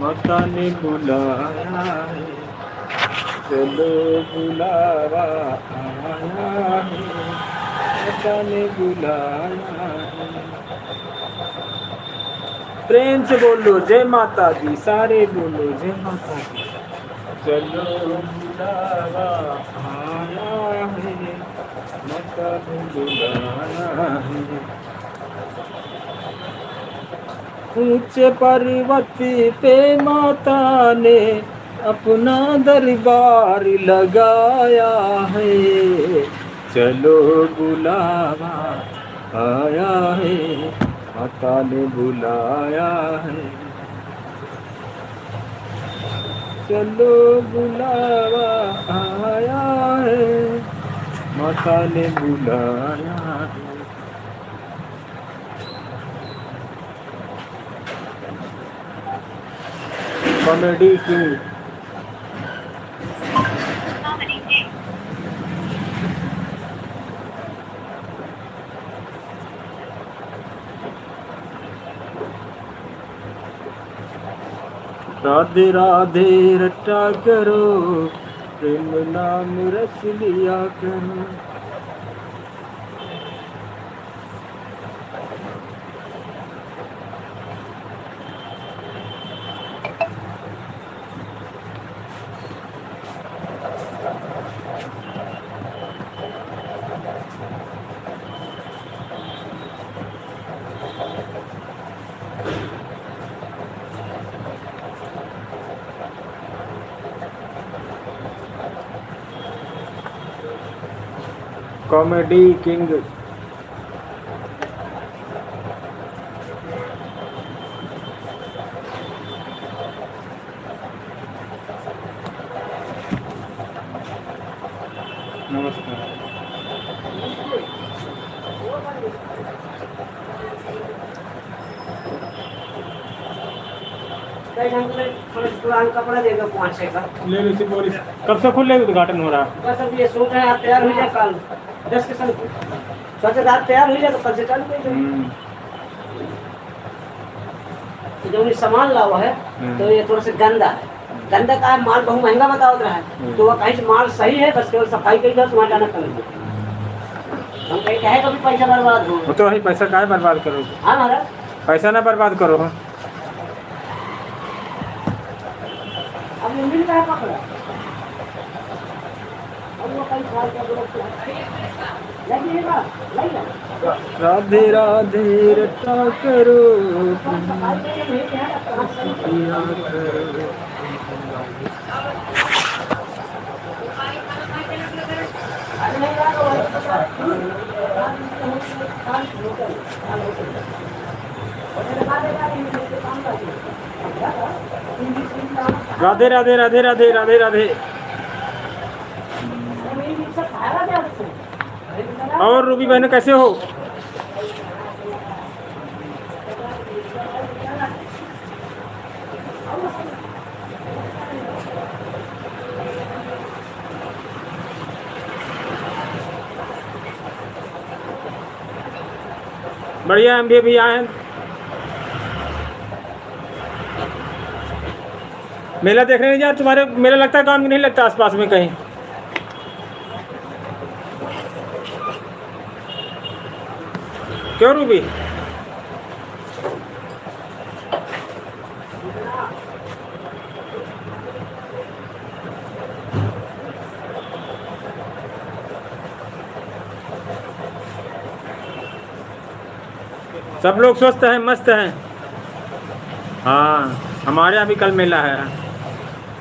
माता ने बुलाया है, चलो बुलावा आया है, माता ने बुलाया है। प्रेम से बोलो जय माता दी, सारे बोलो जय माता दी। चलो बुलावा आया है, माता ने बुलाया है। ऊंचे पर्वत पे माता ने अपना दरबार लगाया है, चलो बुलावा आया है, माता ने बुलाया है। चलो बुलावा आया है, माता ने बुलाया है। कॉमेडी किंग राधे राधे रटा करो, प्रेम नाम रस लिया करो। कॉमेडी किंग नमस्कार। पुराना कपड़ा देगा 5 का ले लो बोली, कब से खुले उद्घाटन हो रहा है? बस अब ये सूट है, आप तैयार हो जाए कल 10 के समय सोचे आप तैयार हो जाए तो कल से चालू कर दो। जो उन्हें सामान लाओ है तो ये थोड़ा सा गंदा है, गंदा का है, माल बहुत महंगा बता रहा है, तो वह कहीं से माल सही है, बस केवल सफाई करी जाओ, तुम्हारा जाना कल। हम कहीं कहे कभी पैसा बर्बाद हो तो वही पैसा काहे बर्बाद करो? हाँ महाराज, पैसा ना बर्बाद करो। अब ये मिल रहा है पकड़ा, अब वो कई साल का लगिएगा लगिएगा। राधे राधे रटा करो, किया करो। राधे राधे राधे राधे राधे राधे। और रूबी बहन कैसे हो? बढ़िया, हम भी आए हैं। मेला देखने नहीं जा? तुम्हारे मेला लगता है गाँव में? नहीं लगता आसपास में कहीं? क्यों रूबी? सब लोग स्वस्थ हैं, मस्त हैं। हाँ, हमारे यहाँ भी कल मेला है।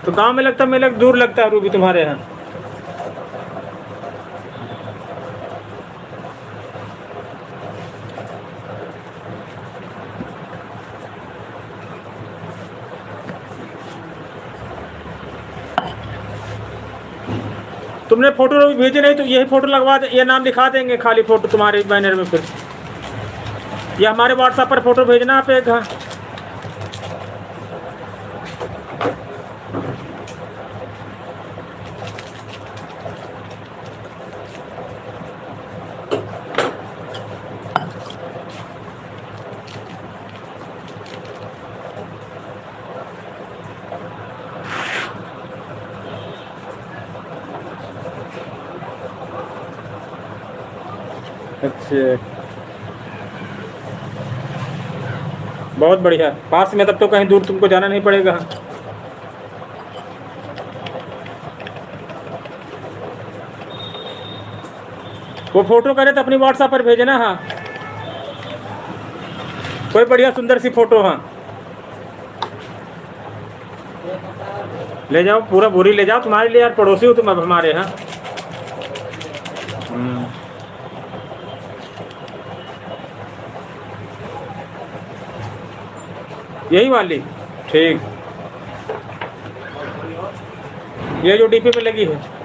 तो गांव में लगता है मेला, दूर लगता है रूबी तुम्हारे यहाँ? तुमने फोटो भेजे नहीं तो यही फोटो लगवा दे, ये नाम लिखा देंगे खाली फोटो तुम्हारे बैनर में। फिर या हमारे व्हाट्सएप पर फोटो भेजना आप एक। हाँ, अच्छा, बहुत बढ़िया। पास में तब तो कहीं दूर तुमको जाना नहीं पड़ेगा। वो फोटो करे तो अपनी व्हाट्सएप पर भेजना। हाँ, कोई बढ़िया सुंदर सी फोटो। हाँ, ले जाओ, पूरा बोरी ले जाओ, तुम्हारे लिए यार, पड़ोसी हो तुम अब हमारे। हाँ। यही वाली। ठीक। ये जो डीपी पे लगी है।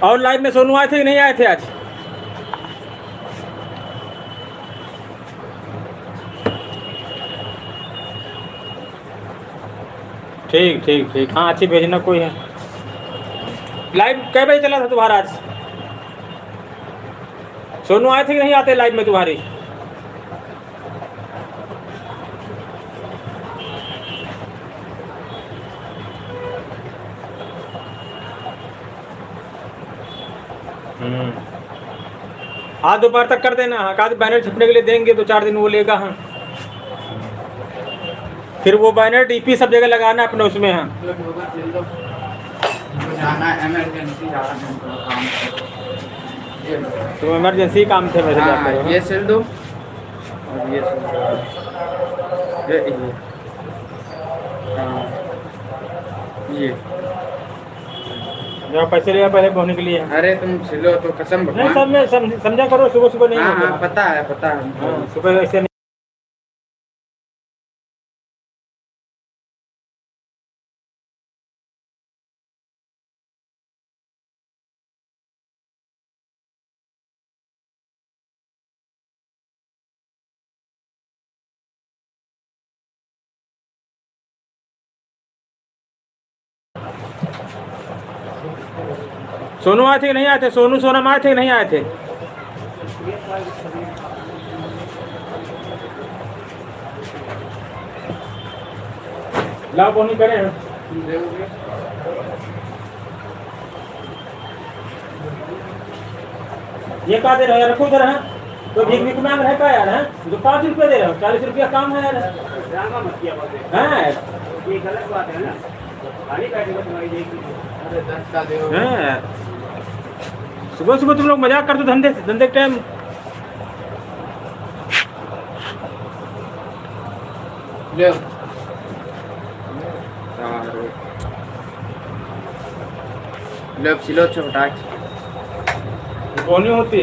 और लाइव में सोनू आए थे कि नहीं आए थे आज? ठीक ठीक ठीक। हाँ, अच्छी भेजना कोई है। लाइव कै बजे चला था तुम्हारा आज? सोनू आए थे कि नहीं आते लाइव में तुम्हारी? आज दोपहर तक कर देना। हाँ, कहा बैनर छपने के लिए देंगे, 2-4 दिन वो लेगा। हाँ, फिर वो बैनर डीपी सब जगह लगाना अपने उसमें। हाँ, जाना इमरजेंसी जा रहा है, थोड़ा काम है। तुम इमरजेंसी काम थे वैसे हाँ, जाते हो। ये सिल दो और ये सिल दो। ये हाँ, ये जब पैसे लिया पहले बोने के लिए। अरे तुम सिलो तो कसम नहीं, भगवान। सब में समझा करो, सुबह सुबह नहीं हाँ होता। हाँ, पता है पता है। हाँ, सुबह ऐसे सोनू आए थे कि नहीं आए थे? सोनू सोनम आए थे कि नहीं आए थे? लाओ बोनी करें। ये कहा दे रहे हो यार, रखो उधर। है तो भीख भीख मांग रहे का यार? है जो 5 रुपये दे रहे हो, 40 रुपया काम है यार। हैं? ये गलत बात है ना, खाली बैठेगा तुम्हारी देखी। अरे 10 का दे। हैं? सुबह सुबह तुम लोग मजाक करते हो धंधे धंधे के टाइम। ले लो सिलो छोटा। बोनी होती।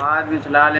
बाद में चला ले।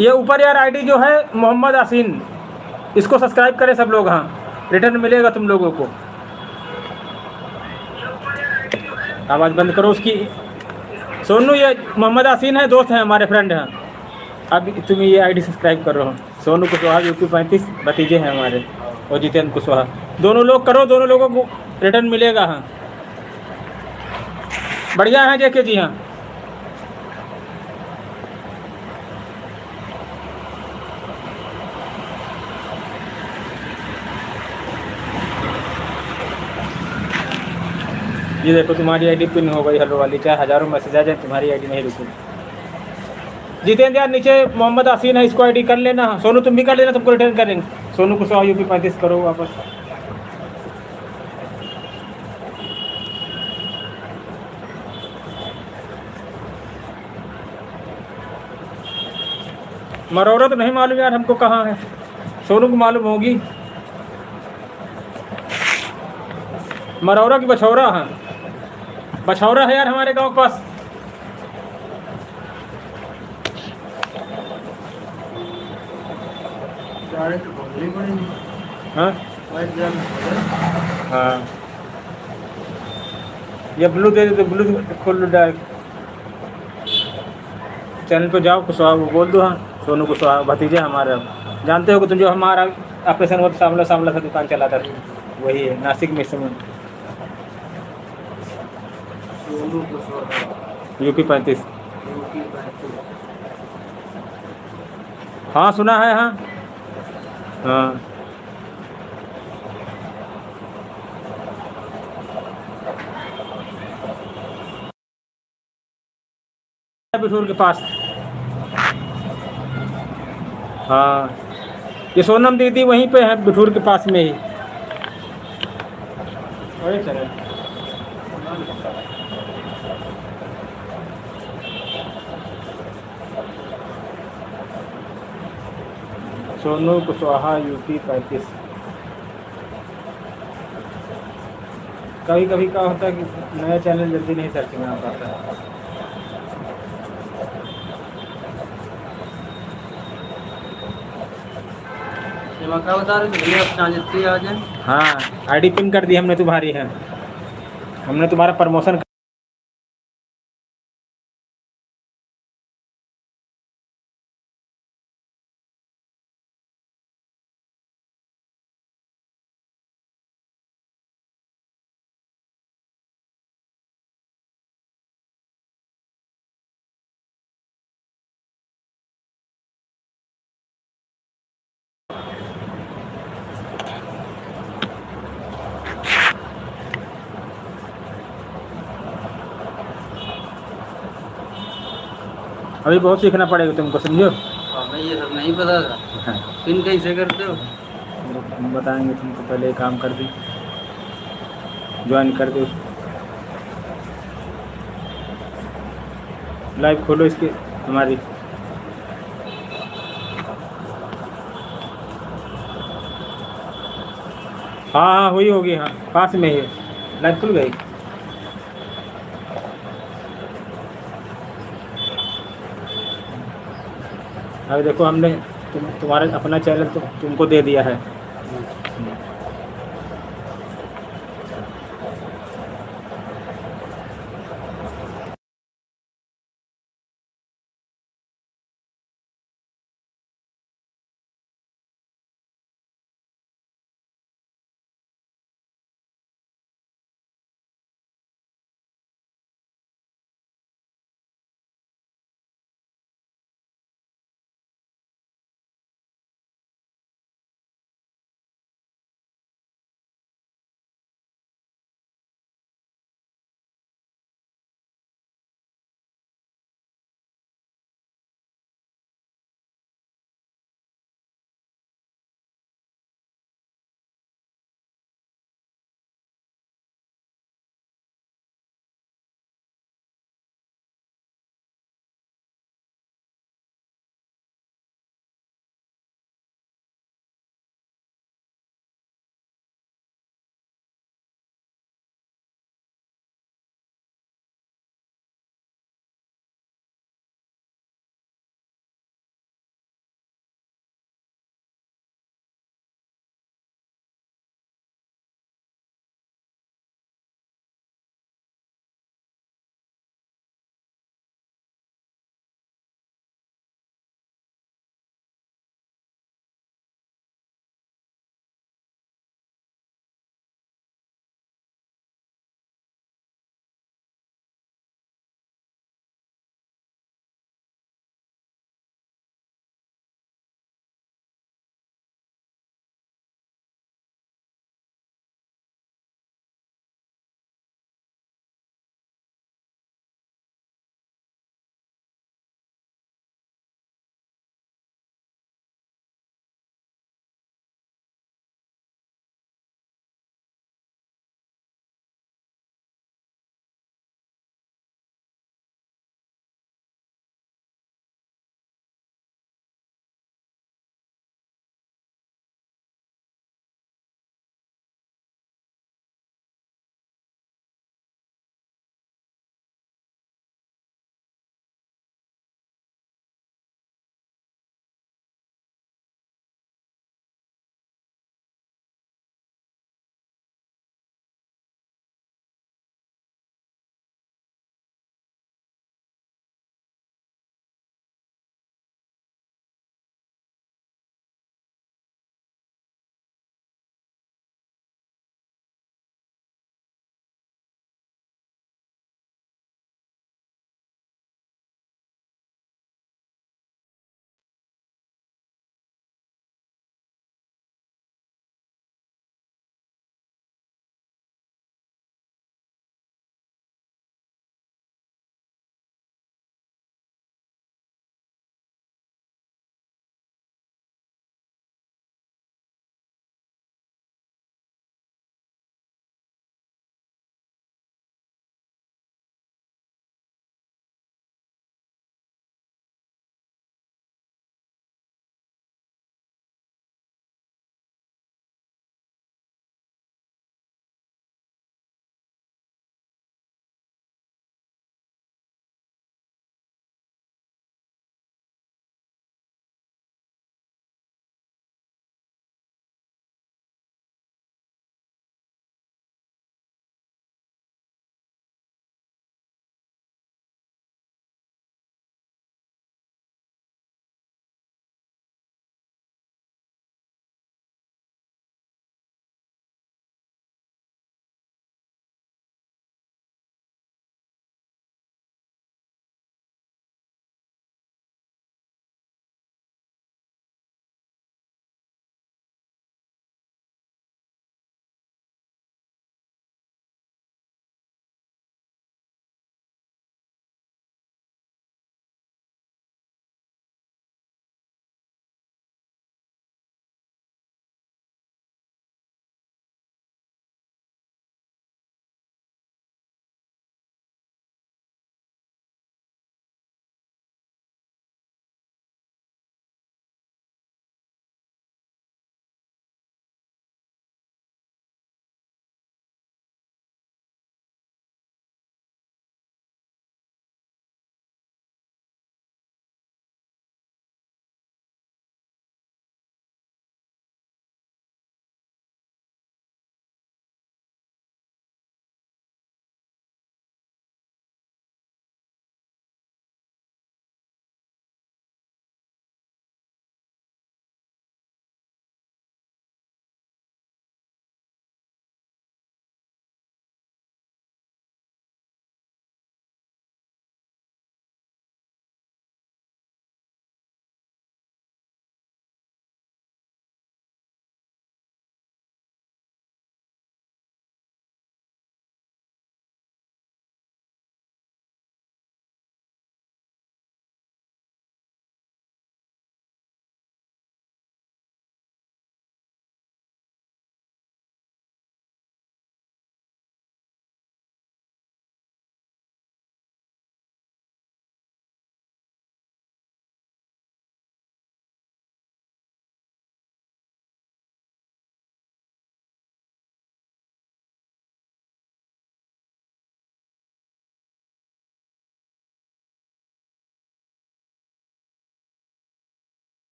ये ऊपर यार आईडी जो है मोहम्मद आसीन, इसको सब्सक्राइब करें सब लोग। हाँ, रिटर्न मिलेगा तुम लोगों को। आवाज़ बंद करो उसकी। सोनू, ये मोहम्मद आसीन है, दोस्त हैं हमारे, फ्रेंड हैं। अब तुम ये आईडी सब्सक्राइब कर रहे हो। सोनू कुशवाहा यूपी 35 भतीजे हैं हमारे, और जितेंद्र कुशवाहा, दोनों लोग करो, दोनों लोगों को रिटर्न मिलेगा। हाँ, बढ़िया है जेके जी। हाँ, ये देखो तुम्हारी आईडी पिन हो गई हेलो वाली, चाहे हज़ारों मैसेज आ जाए तुम्हारी आईडी नहीं रुकेगी। जितेंद्र यार नीचे मोहम्मद आसीन है, इसको आईडी कर लेना। सोनू तुम भी कर लेना, तुमको रिटर्न करेंगे। सोनू कुशवाहा यूपी 35 करो वापस। मरौरा तो नहीं मालूम यार हमको कहाँ है, सोनू को मालूम होगी। मरौरा की बछौरा। हाँ, बछौरा है यार हमारे गांव के पास। हाँ हाँ, ये ब्लू दे दे तो ब्लू खोल लो डायरेक्ट। चैनल पे जाओ, कुशवाहा को बोल दो। हाँ, सोनू कुशवाहा भतीजे हमारे। अब जानते हो कि तुम जो हमारा ऑपरेशन हुआ सामला सामला सा दुकान चलाता था, वही है नासिक में समय, यूपी 35। हाँ सुना है। हाँ हाँ, बिठूर के पास। हाँ, ये सोनम दीदी वहीं पे है, बिठूर के पास में ही। वही चले। सोनू कुशवाहा यूपी 35। कभी कभी क्या होता है कि नया चैनल जल्दी नहीं सर्च में आ पाता है। क्या बता रहे थे भैया, आप आ जाए। हाँ, आईडी पिन कर दी हमने तुम्हारी। है, हमने तुम्हारा प्रमोशन अभी बहुत सीखना पड़ेगा तुमको, समझो। हमें ये सब नहीं पता था। हाँ, पिन कैसे करते हो? हम बताएंगे तुमको, पहले काम कर दी, ज्वाइन कर दो। लाइव खोलो इसकी हमारी। हाँ हाँ, हुई होगी। हाँ, पास में ही लाइव खुल गई। अभी देखो हमने तुम्हारा अपना चैनल तुमको दे दिया है।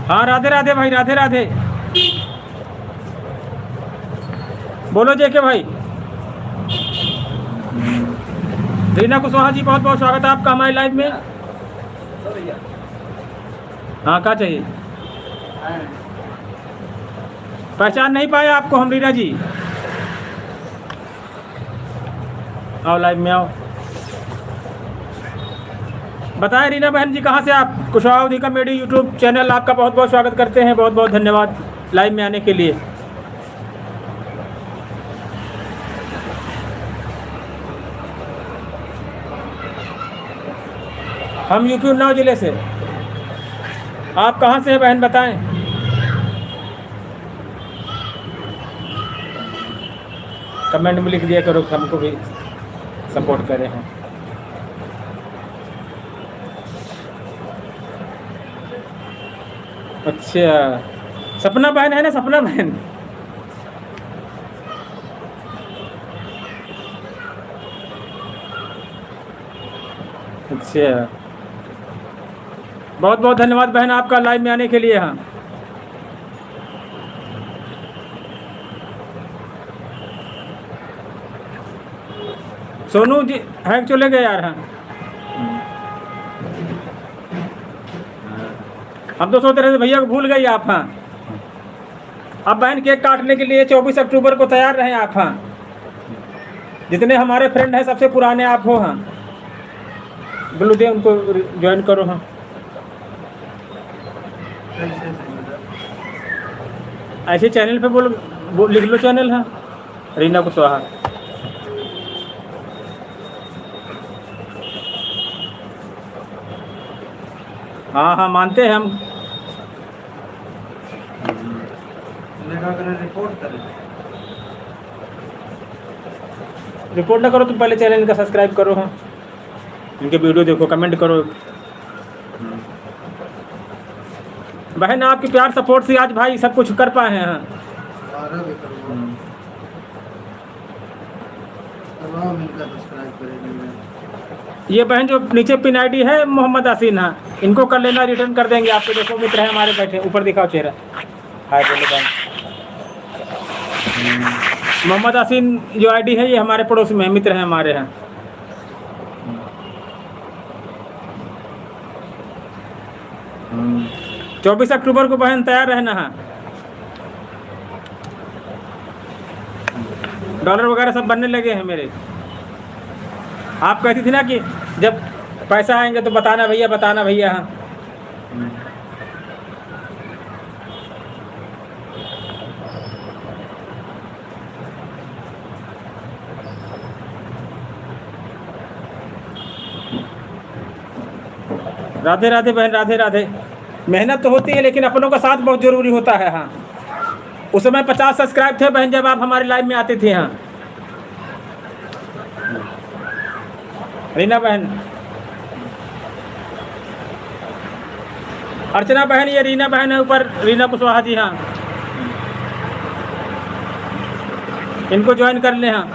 हाँ राधे राधे भाई, राधे राधे। बोलो जेके भाई। रीना कुशवाहा जी, बहुत बहुत स्वागत है आपका हमारे लाइव में। हाँ, क्या चाहिए? पहचान नहीं पाए आपको हम रीना जी। आओ लाइव में आओ। बताएं रीना बहन जी, कहाँ से आप? कुशवाहा उदी का मेडी यूट्यूब चैनल आपका बहुत बहुत स्वागत करते हैं। बहुत बहुत धन्यवाद लाइव में आने के लिए। हम यूपी उन्नाव जिले से। आप कहाँ से हैं बहन, बताएं। कमेंट में लिख दिया करो, हमको भी सपोर्ट करें हम। अच्छा, सपना बहन है ना, सपना बहन। अच्छा, बहुत बहुत धन्यवाद बहन आपका लाइव में आने के लिए। हाँ, सोनू जी हैक चले गए यार। हाँ, हम तो सोच रहे थे भैया को भूल गई आप। हाँ, अब बहन केक काटने के लिए 24 अक्टूबर को तैयार रहें आप। हाँ, जितने हमारे फ्रेंड हैं सबसे पुराने आप हो। हाँ, बोलो दे उनको ज्वाइन करो। हाँ, ऐसे चैनल पे बोलो, लिख लो चैनल। हाँ, रीना कुशवाहा। हाँ हाँ, मानते हैं हम। रिपोर्ट ना करो, तुम पहले चैनल का सब्सक्राइब करो। हाँ, इनके वीडियो देखो, कमेंट करो। बहन आपके प्यार सपोर्ट से आज भाई सब कुछ कर पाए हैं। हाँ, ये बहन जो नीचे पिन आईडी है मोहम्मद आसीन। हाँ, इनको कर लेना, रिटर्न कर देंगे आपको। देखो मित्र है हमारे बैठे, ऊपर दिखाओ चेहरा। हाय बोलो बहन। मोहम्मद आसीन जो आईडी है ये हमारे पड़ोस में है, मित्र हैं हमारे। हैं 24 अक्टूबर को बहन तैयार रहना है। डॉलर वगैरह सब बनने लगे हैं मेरे। आप कहती थी ना कि जब पैसा आएंगे तो बताना भैया, बताना भैया। हाँ, राधे राधे बहन, राधे राधे। मेहनत तो होती है लेकिन अपनों का साथ बहुत ज़रूरी होता है। हाँ, उस समय 50 सब्सक्राइब थे बहन जब आप हमारे लाइव में आते थे। हाँ, रीना बहन, अर्चना बहन, ये रीना बहन है ऊपर, रीना कुशवाहा जी। हाँ, इनको ज्वाइन कर लें। हाँ,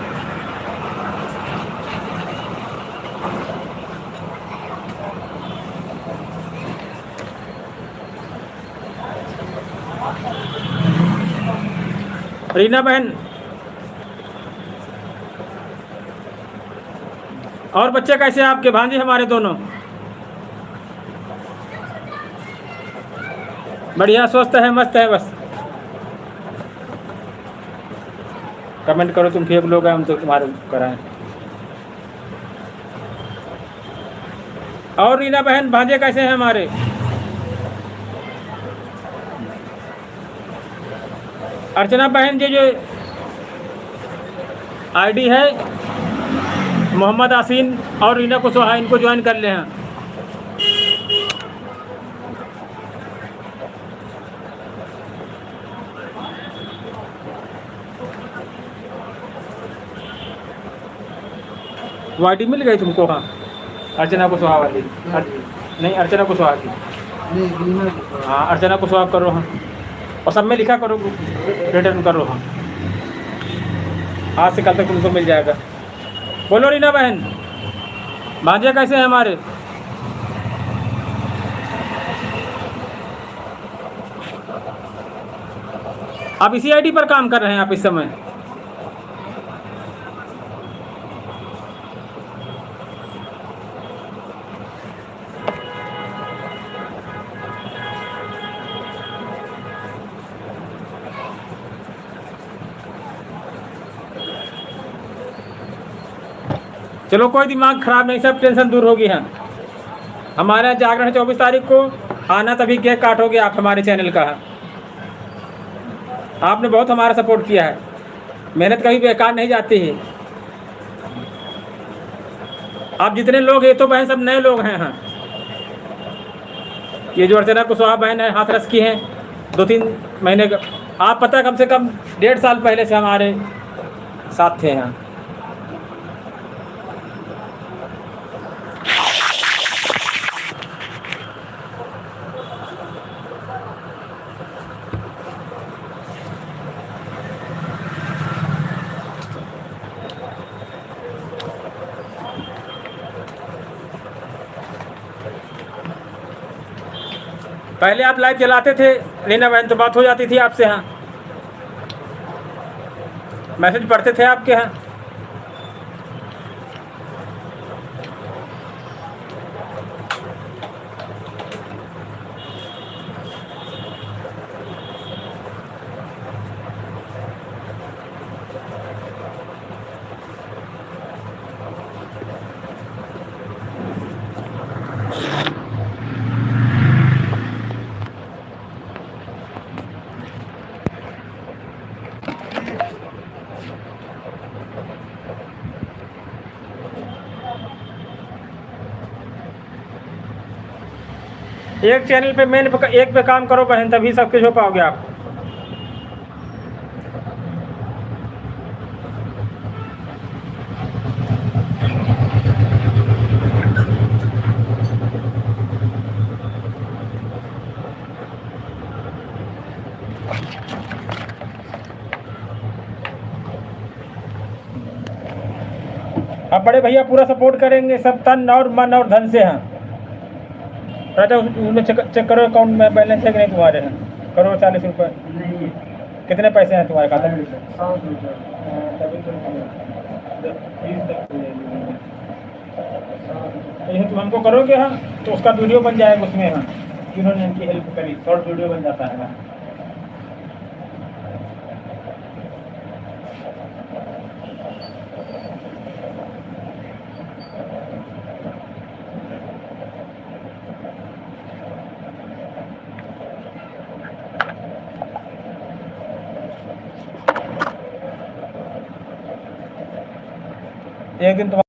रीना बहन। और बच्चे कैसे हैं आपके? भांजे हमारे दोनों बढ़िया, स्वस्थ है, मस्त है। बस कमेंट करो, तुम फेक लोग हैं, हम तो तुम्हारे कराएं। और रीना बहन, भांजे कैसे हैं हमारे? अर्चना बहन जी जो आईडी है मोहम्मद आसीन और रीना कुशवाहा, इनको ज्वाइन कर ले। हैं वो आईडी मिल गई तुमको? हाँ, अर्चना कुशवाहा वाली। नहीं, अर्चना कुशवाहा की। हाँ, अर्चना कुशवाहा करो। हाँ, और सब में लिखा करो, रिटर्न करो। हाँ, आज से कल तक तुमको मिल जाएगा। बोलो रीना बहन, भांजे कैसे हैं हमारे? आप इसी आईडी पर काम कर रहे हैं आप इस समय? चलो कोई दिमाग खराब नहीं, सब टेंशन दूर होगी। है हमारे यहाँ जागरण है 24 तारीख को, आना, तभी केक काटोगे आप हमारे चैनल का। आपने बहुत हमारा सपोर्ट किया है, मेहनत कभी बेकार नहीं जाती है। आप जितने लोग, ये तो बहन सब नए लोग हैं। हाँ, ये जो अर्चना कुशवाहा बहन है, हाथरस की हैं, 2-3 महीने का, आप पता कम से कम 1.5 साल पहले से हमारे साथ थे। यहाँ पहले आप लाइव चलाते थे, रीना बहन, तो बात हो जाती थी आपसे। हाँ, मैसेज पढ़ते थे आपके। यहाँ एक चैनल पे मेन एक पे काम करो बहन, तभी सब कुछ हो पाओगे आप। अब बड़े भैया पूरा सपोर्ट करेंगे, सब तन और मन और धन से। हैं राजा, उसमें चेक करो अकाउंट में बैलेंस है कि नहीं तुम्हारे। हैं करोड़ 40 रुपये नहीं है। कितने पैसे हैं तुम्हारे खाते में? 100 रुपये। यही तुम हमको करोगे। हाँ, तो उसका वीडियो बन जाएगा उसमें। हाँ, जिन्होंने इनकी हेल्प करी, शॉर्ट वीडियो बन जाता है। हाँ। एक दिन तुम्हारा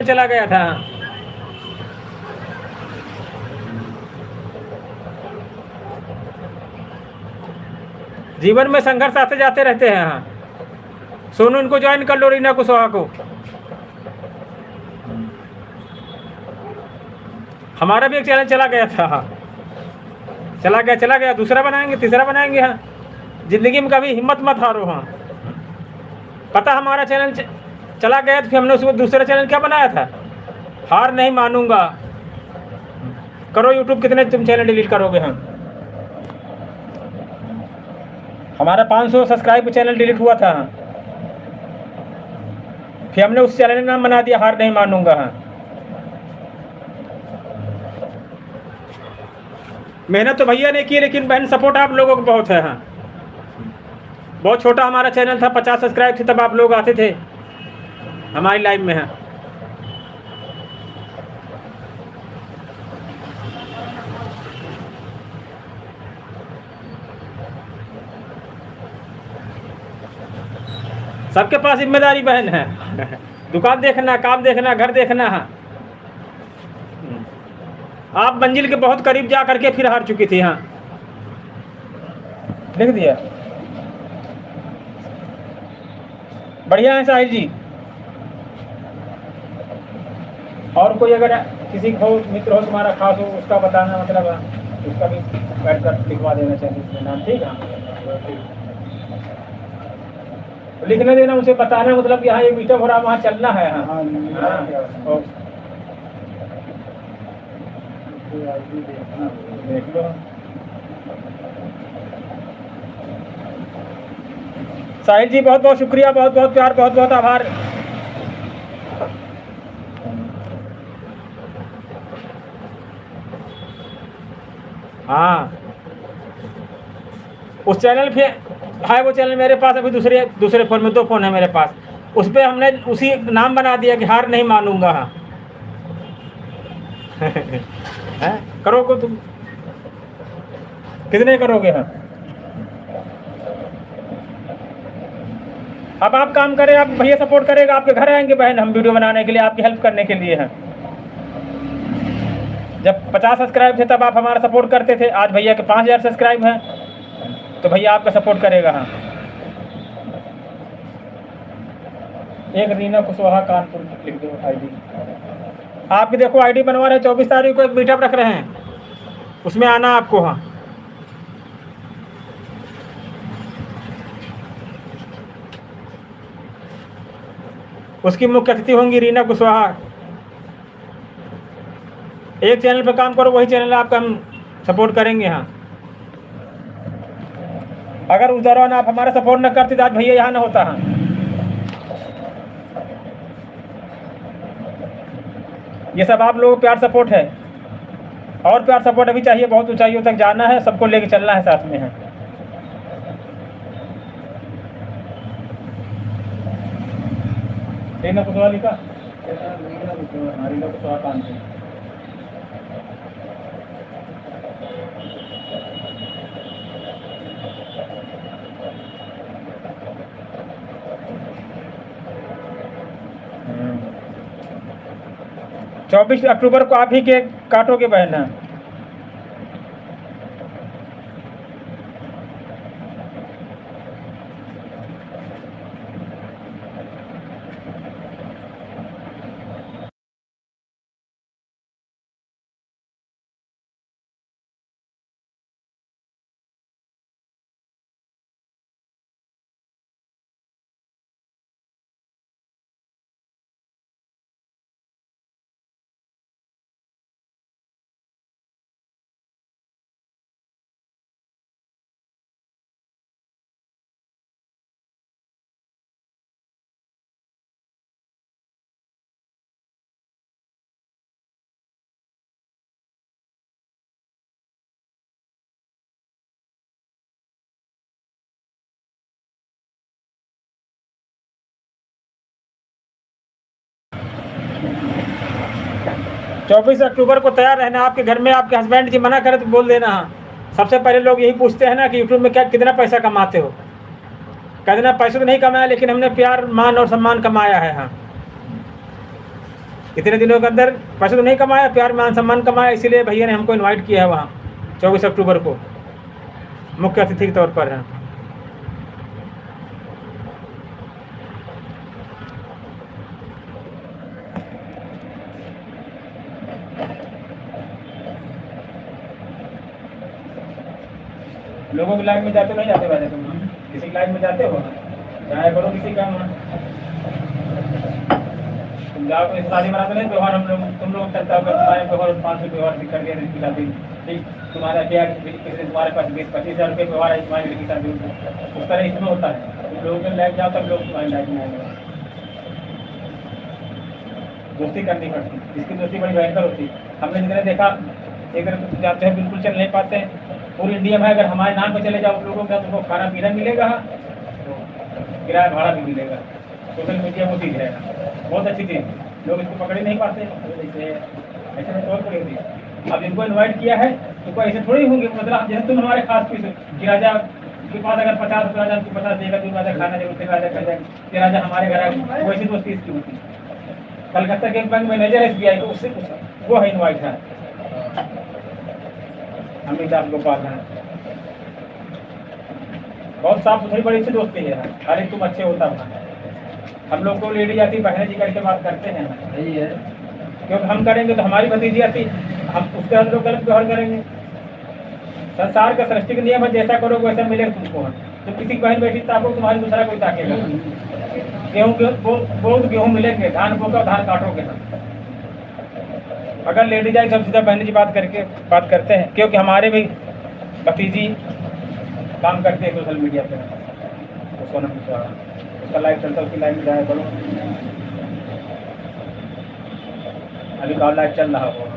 चला गया था। जीवन में संघर्ष आते जाते रहते हैं। हाँ, सोनू इनको ज्वाइन कर लो, रीना कुशवाहा को। हमारा भी एक चैनल चला गया था। हाँ, चला गया, दूसरा बनाएंगे, तीसरा बनाएंगे। हाँ, जिंदगी में कभी हिम्मत मत हारो। हाँ, पता हमारा चैनल चला गया तो फिर हमने उसको दूसरा चैनल क्या बनाया था, हार नहीं मानूंगा। करो यूट्यूब, कितने तुम चैनल डिलीट करोगे। हाँ, हमारा 500 सब्सक्राइब चैनल डिलीट हुआ था। हाँ, फिर हमने उस चैनल का नाम बना दिया हार नहीं मानूंगा। हाँ, मेहनत तो भैया ने की, लेकिन बहन सपोर्ट आप लोगों को बहुत है। हाँ, बहुत छोटा हमारा चैनल था, 50 सब्सक्राइब थे, तब आप लोग आते थे हमारी लाइव में। हाँ, सबके पास जिम्मेदारी बहन है। दुकान देखना, काम देखना, घर देखना। हाँ, आप मंजिल के बहुत करीब जा करके फिर हार चुकी थी। हाँ, लिख दिया। बढ़िया है साहिल जी। और कोई अगर किसी हो, मित्र हो तुम्हारा खास हो, उसका बताना, मतलब उसका भी बैठ कर लिखवा देना चाहिए नाम। ठीक है, लिखने देना, उसे बताना, मतलब यहाँ ये मीटअप हो रहा, वहाँ चलना है। हाँ, देख लो। साहिल जी बहुत बहुत शुक्रिया, बहुत बहुत प्यार, बहुत बहुत आभार। हाँ, उस चैनल पे है, वो चैनल मेरे पास अभी दूसरे फ़ोन में, 2 फ़ोन है मेरे पास। उस पर हमने उसी नाम बना दिया कि हार नहीं मानूंगा। हाँ, है, करोगे तुम, कितने करोगे। हाँ, अब आप काम करें, आप भैया सपोर्ट करेगा, आपके घर आएंगे बहन हम वीडियो बनाने के लिए, आपकी हेल्प करने के लिए। हैं, जब 50 सब्सक्राइब थे तब आप हमारा सपोर्ट करते थे, आज भैया के 5000 सब्सक्राइब हैं तो भैया आपका सपोर्ट करेगा। हाँ, एक रीना कुशवाहा कानपुर लिख दो आईडी। आपकी देखो आईडी बनवा रहे हैं, 24 तारीख को एक मीटअप रख रहे हैं, उसमें आना आपको। हाँ, उसकी मुख्य अतिथि होंगी रीना कुशवाहा। एक चैनल पर काम करो, वही चैनल आपका हम सपोर्ट करेंगे। हाँ, अगर उस दौरान आप हमारा सपोर्ट न करते तो आज भैया यहाँ न होता। हाँ, ये सब आप लोगों को प्यार सपोर्ट है, और प्यार सपोर्ट अभी चाहिए, बहुत ऊंचाइयों तक जाना है, सबको लेके चलना है साथ में। है, रीना कुशवाहा लिखा, रीना कुशवाहा कानपुर। हम्म, 24 अक्टूबर को आप ही केक काटोगे बहन। है, चौबीस अक्टूबर को तैयार रहना। आपके घर में आपके हस्बैंड जी मना करे तो बोल देना। हाँ, सबसे पहले लोग यही पूछते हैं ना कि यूट्यूब में क्या कितना पैसा कमाते हो। कह देना पैसा तो नहीं कमाया, लेकिन हमने प्यार, मान और सम्मान कमाया है। हाँ, इतने दिनों के अंदर पैसे तो नहीं कमाया, प्यार मान सम्मान कमाया, इसीलिए भैया ने हमको इनवाइट किया है वहाँ 24 अक्टूबर को मुख्य अतिथि के तौर पर है। लोगों की लाइफ में जाते नहीं जाते वैसे तुम किसी की लाइफ में जाते हो जाया करो किसी का वहाँ। तुम जाओ कोई शादी मनाते नहीं त्यौहार हम लोग तुम लोग चलता होगा तुम्हारे त्यौहार 500 त्यौहार कर दिया लड़की शादी ठीक तुम्हारा क्या किसी तुम्हारे पास 20-25 हज़ार रुपये त्यौहार है तुम्हारी लड़की शादी उस तरह इसमें होता है। तुम लोगों के लाइफ जाओ तब लोग तुम्हारी लाइफ में आएंगे। दोस्ती करनी पड़ती, इसकी दोस्ती बड़ी भयंकर होती है। हमने जितने देखा एक तरफ जाते हैं बिल्कुल चल नहीं पाते हैं। पूरी इंडिया में अगर हमारे नाम पर चले जाओ लोगों का तुमको खाना पीना मिलेगा, तो किराया भाड़ा भी मिलेगा। सोशल मीडिया वो चीज़ है, बहुत अच्छी चीज़, लोग इसको पकड़ ही नहीं पाते। ऐसे में तौर पर होती। अब इनको इन्वाइट किया है तो कोई ऐसे थोड़ी होंगे, मतलब जैसे तुम हमारे खास पीस कि राजा के पास अगर 50 रुपये राजा हमको 50 देगा तो राजा खाना जरूर राजा कर जाएगा कि राजा हमारे घर आए, वैसी दोस्ती इसकी होती। कलकत्ता के बैंक मैनेजर SBI को उससे वो है इन्वाइट है अमिताभ गोपाल है। बहुत साफ सुथरी बड़ी अच्छी दोस्ती है, हर एक तुम अच्छे होता है। हम लोग को लेडी जाती बहन जी करके बात करते हैं, सही है। क्योंकि हम करेंगे तो हमारी भतीजी आती, हम उसके हम लोग गलत व्यवहार करेंगे। संसार का सृष्टि का नियम है, जैसा करोगे वैसा मिलेगा तुमको। तो किसी बहन बेटी ताको तुम्हारी दूसरा कोई ताकेगा। गेहूँ मिलेंगे, धान बोगा धान काटोगे ना। अगर लेडीज आए तो सीधा बहन जी बात करते हैं, क्योंकि हमारे भी भतीजी काम करते हैं सोशल मीडिया पे। तो सोनम उसका लाइव चलता है, उसकी लाइव में जाया करो। अभी कॉल लाइव चल रहा हो।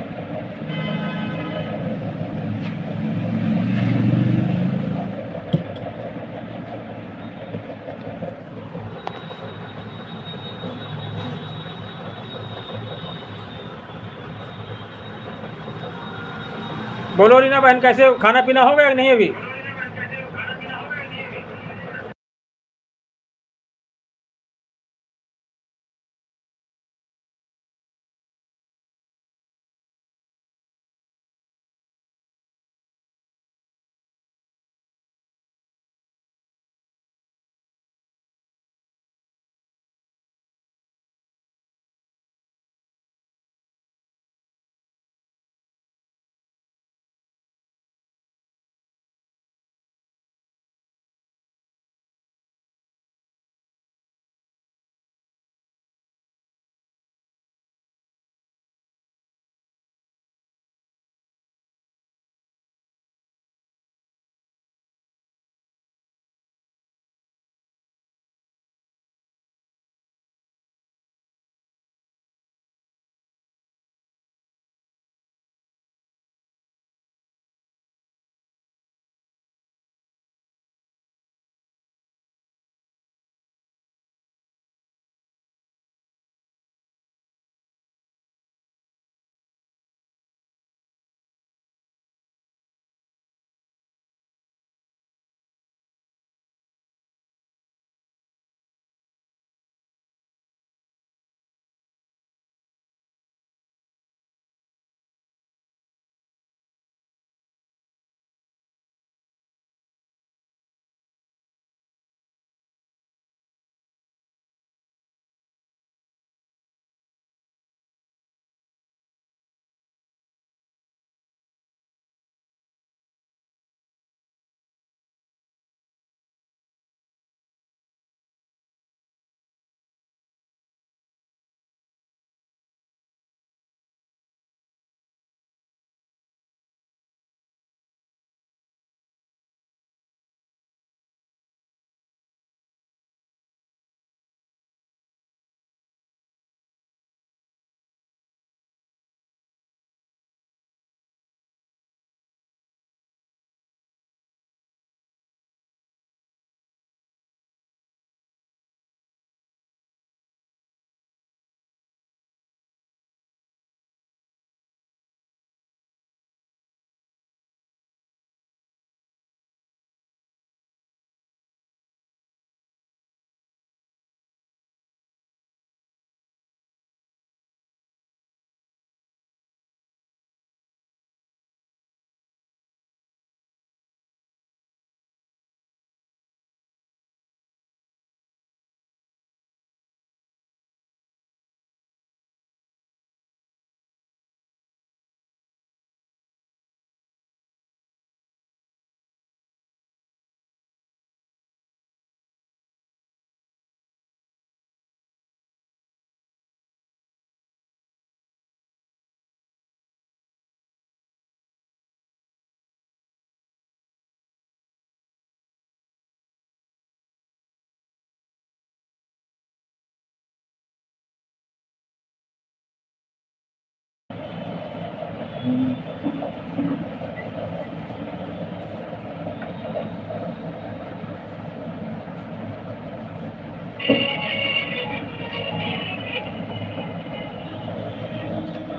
बोलो रीना बहन, कैसे खाना पीना हो गया कि नहीं अभी?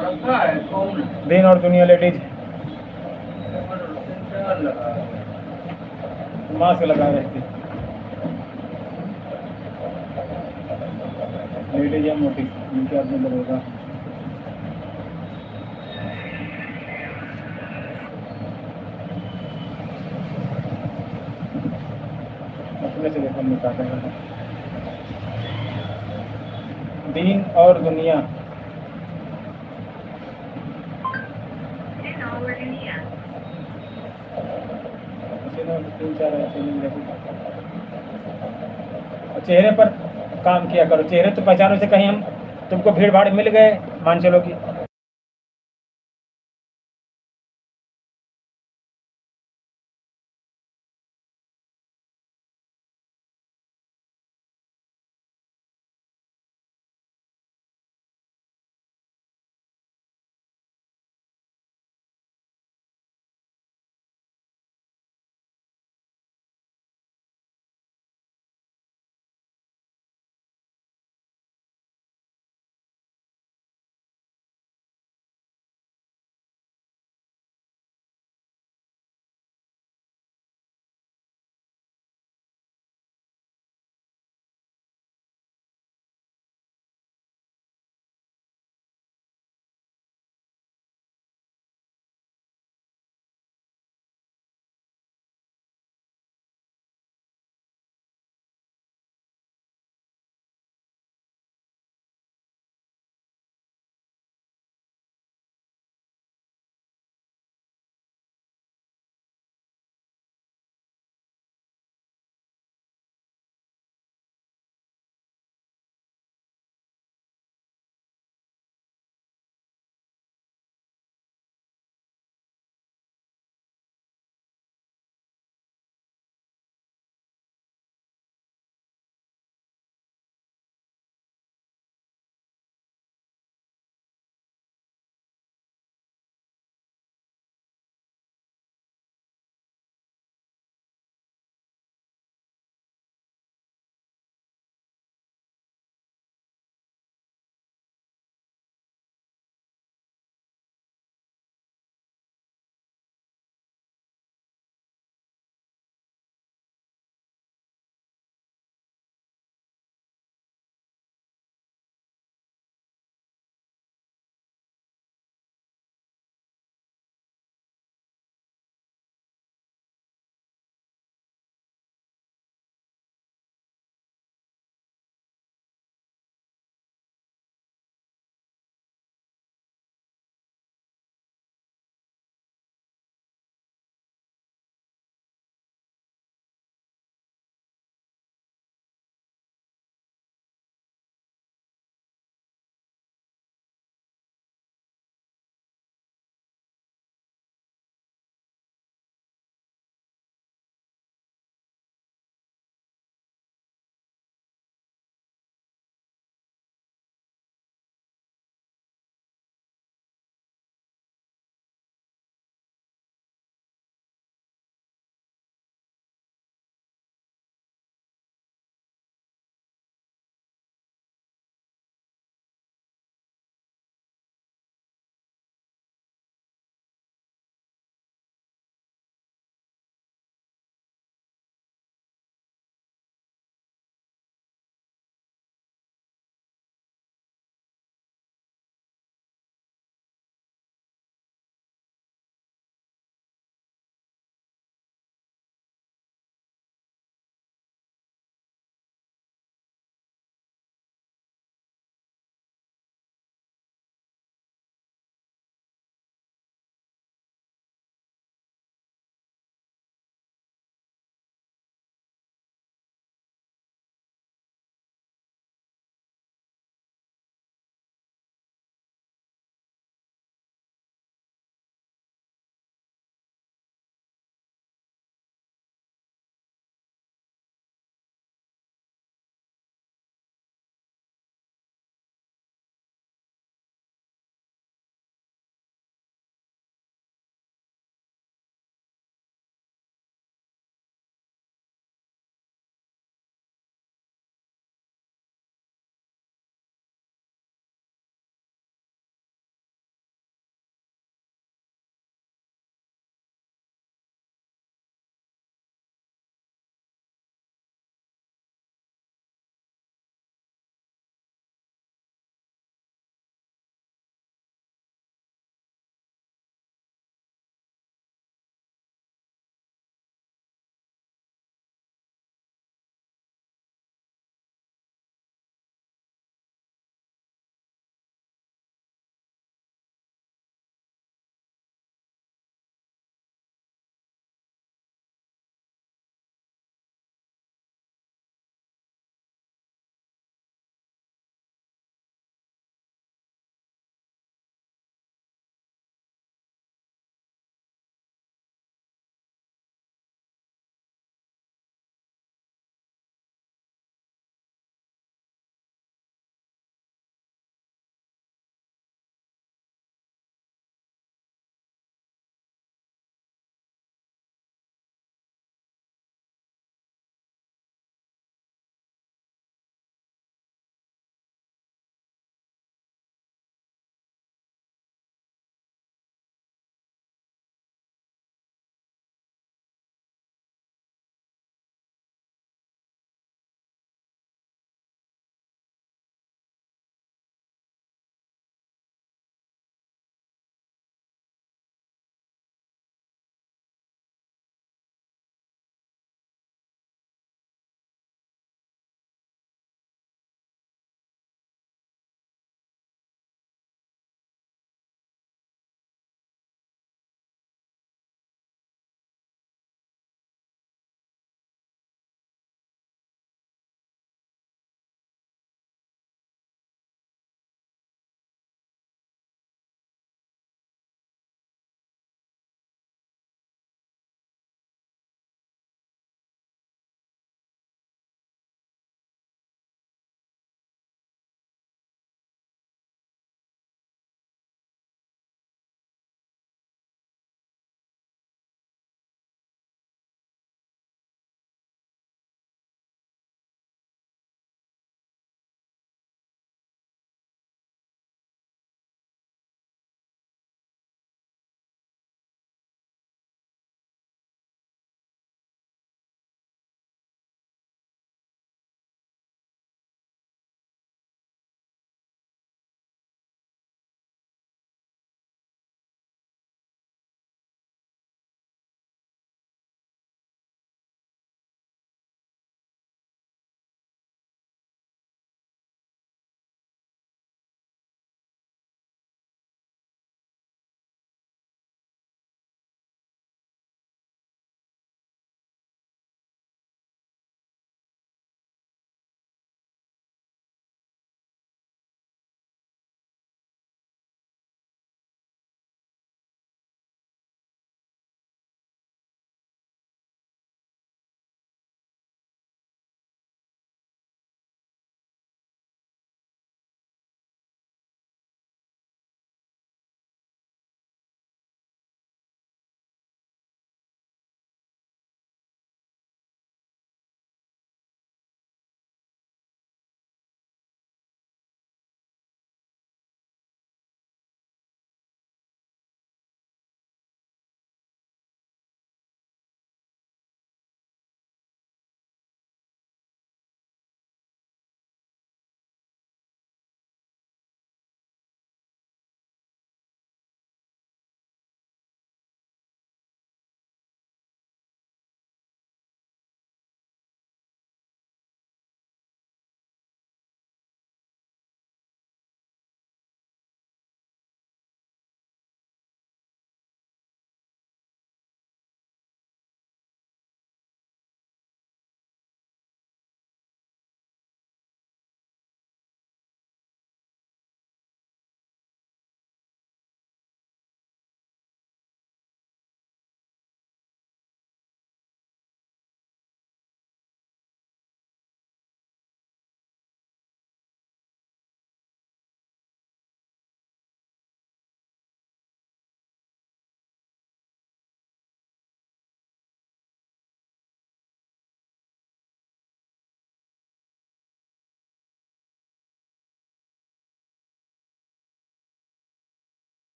रखा है कौन दिन और दुनिया लेडीज लगा मास्क लगा रहती लेडीज या मोटी इनके हाथ में लगेगा। अपने से देखो निकालते हैं दीन और दुनिया। तीन चार ऐसे नहीं रहते। और चेहरे पर काम किया करो, चेहरे तो पहचानो से कहीं हम तुमको भीड़ भाड़ मिल गए मान चलो कि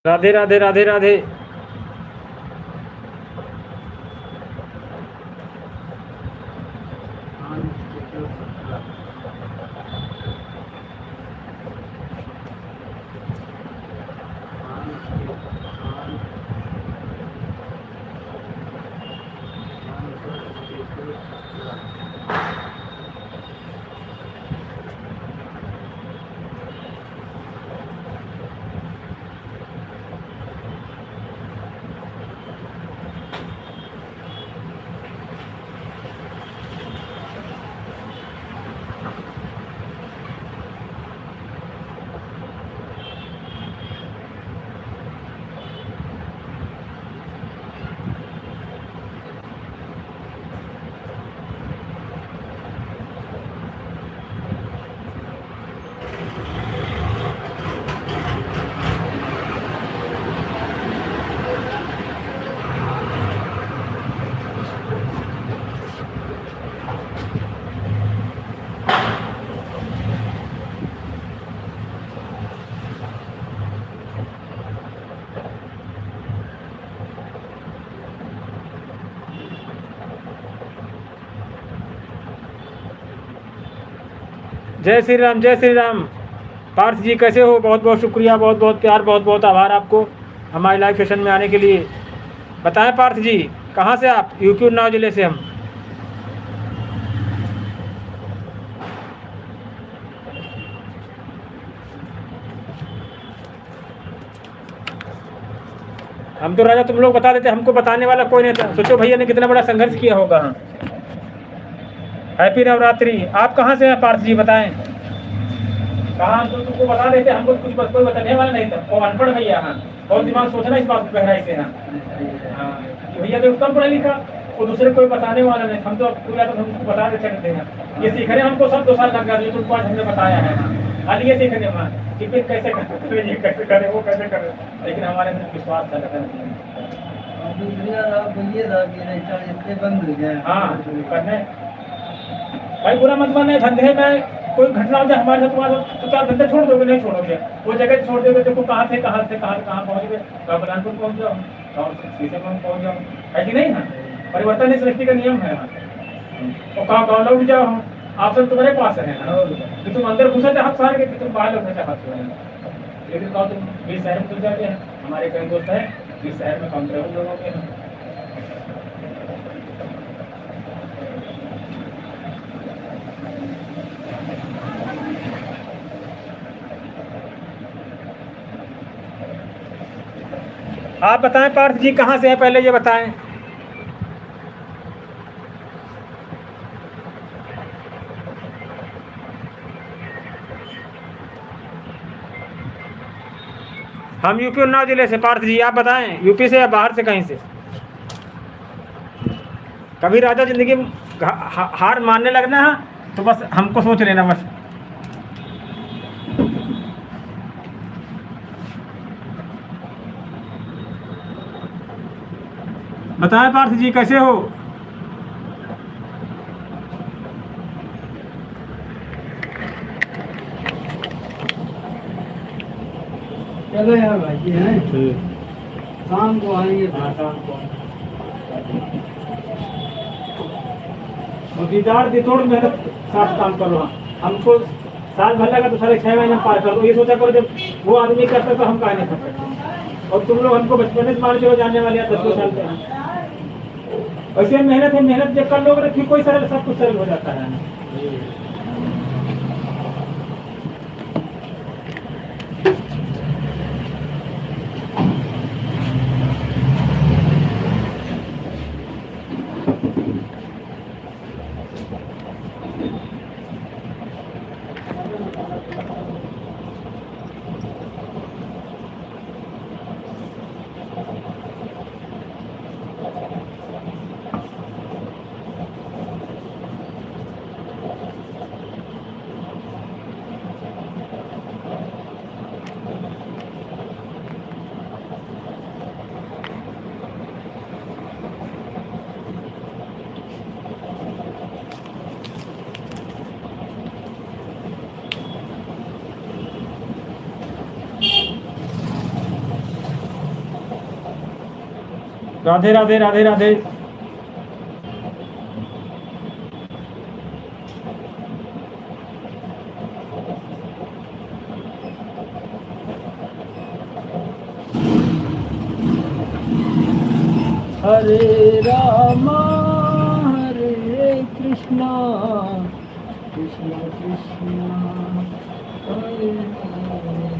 राधे राधे राधे राधे। जय श्री राम, जय श्री राम। पार्थ जी कैसे हो? बहुत बहुत शुक्रिया, बहुत बहुत प्यार, बहुत बहुत आभार आपको हमारे लाइव सेशन में आने के लिए। बताएं पार्थ जी, कहाँ से आप? यूपी उन्नाव जिले से हम तो राजा तुम लोग बता देते, हमको बताने वाला कोई नहीं था। सोचो भैया ने कितना बड़ा संघर्ष किया होगा। हैप्पी नवरात्रि। आप कहाँ से हैं पार्थ जी, बताएं कहाँ? तो तुमको बता देते, हमको कुछ कोई बताने वाला नहीं था। वो अनपढ़ भैया, हाँ, बहुत दिमाग सोचना इस बात को गहराई से। हाँ, भैया तो कम पढ़ा लिखा, वो दूसरे कोई बताने वाला नहीं। हम तो पूरा तो हमको बता देते रहते हैं। ये सीखने हमको सब 2 साल लग गया, तुमको आज हमने बताया है। आज ये सीखने में कि फिर कैसे करें, ये कैसे करें, वो कैसे करें, लेकिन हमारे अंदर विश्वास था। हाँ करने भाई बुरा मत माने। धंधे में कोई घटना हो जाए हमारे साथ, तुम्हारा तो क्या धंधा छोड़ दोगे? नहीं छोड़ोगे। वो जगह छोड़ दोगे, देखो कहाँ से कहाँ पहुँच गए। बलरामपुर पहुँच जाओ और शीशे में पहुँच जाओ, है कि नहीं? हाँ, परिवर्तन इस सृष्टि का नियम है। और गाँव लौट जाओ, ऑप्शन तुम्हारे पास है कि तुम अंदर घुसे थे हाथ फाड़ के, तुम बाहर लौटने से हाथ छोड़े। लेकिन कहो तुम 20 शहर में घुस जाते हैं। हमारे कई दोस्त हैं 20 शहर में काउंटर लोगों के हैं। आप बताएं पार्थ जी कहाँ से हैं, पहले ये बताएं। हम यूपी उन्नाव जिले से। पार्थ जी आप बताएं, यूपी से या बाहर से, कहीं से? कभी राजा जिंदगी में हार मानने लगना है तो बस हमको सोच लेना बस। बताएं पार्थ जी कैसे हो? चलो यार भाई जी हैं, शाम को आएंगे। हाँ शाम को। दीदार दी थोड़ी मेहनत साथ काम करो। हमको साल भर लगा तो सारे 6 महीने पार कर दो। ये सोचा करो जब वो आदमी करता तो हम काहे नहीं कर सकते। और तुम लोग हमको बचपन से मान चलो जानने वाले 10 साल के। ऐसे मेहनत है, मेहनत जब कर लोगे तो कोई सरल, सब कुछ सरल हो जाता है। राधे राधे राधे राधे। हरे रामा हरे कृष्णा कृष्णा कृष्णा हरे हरे।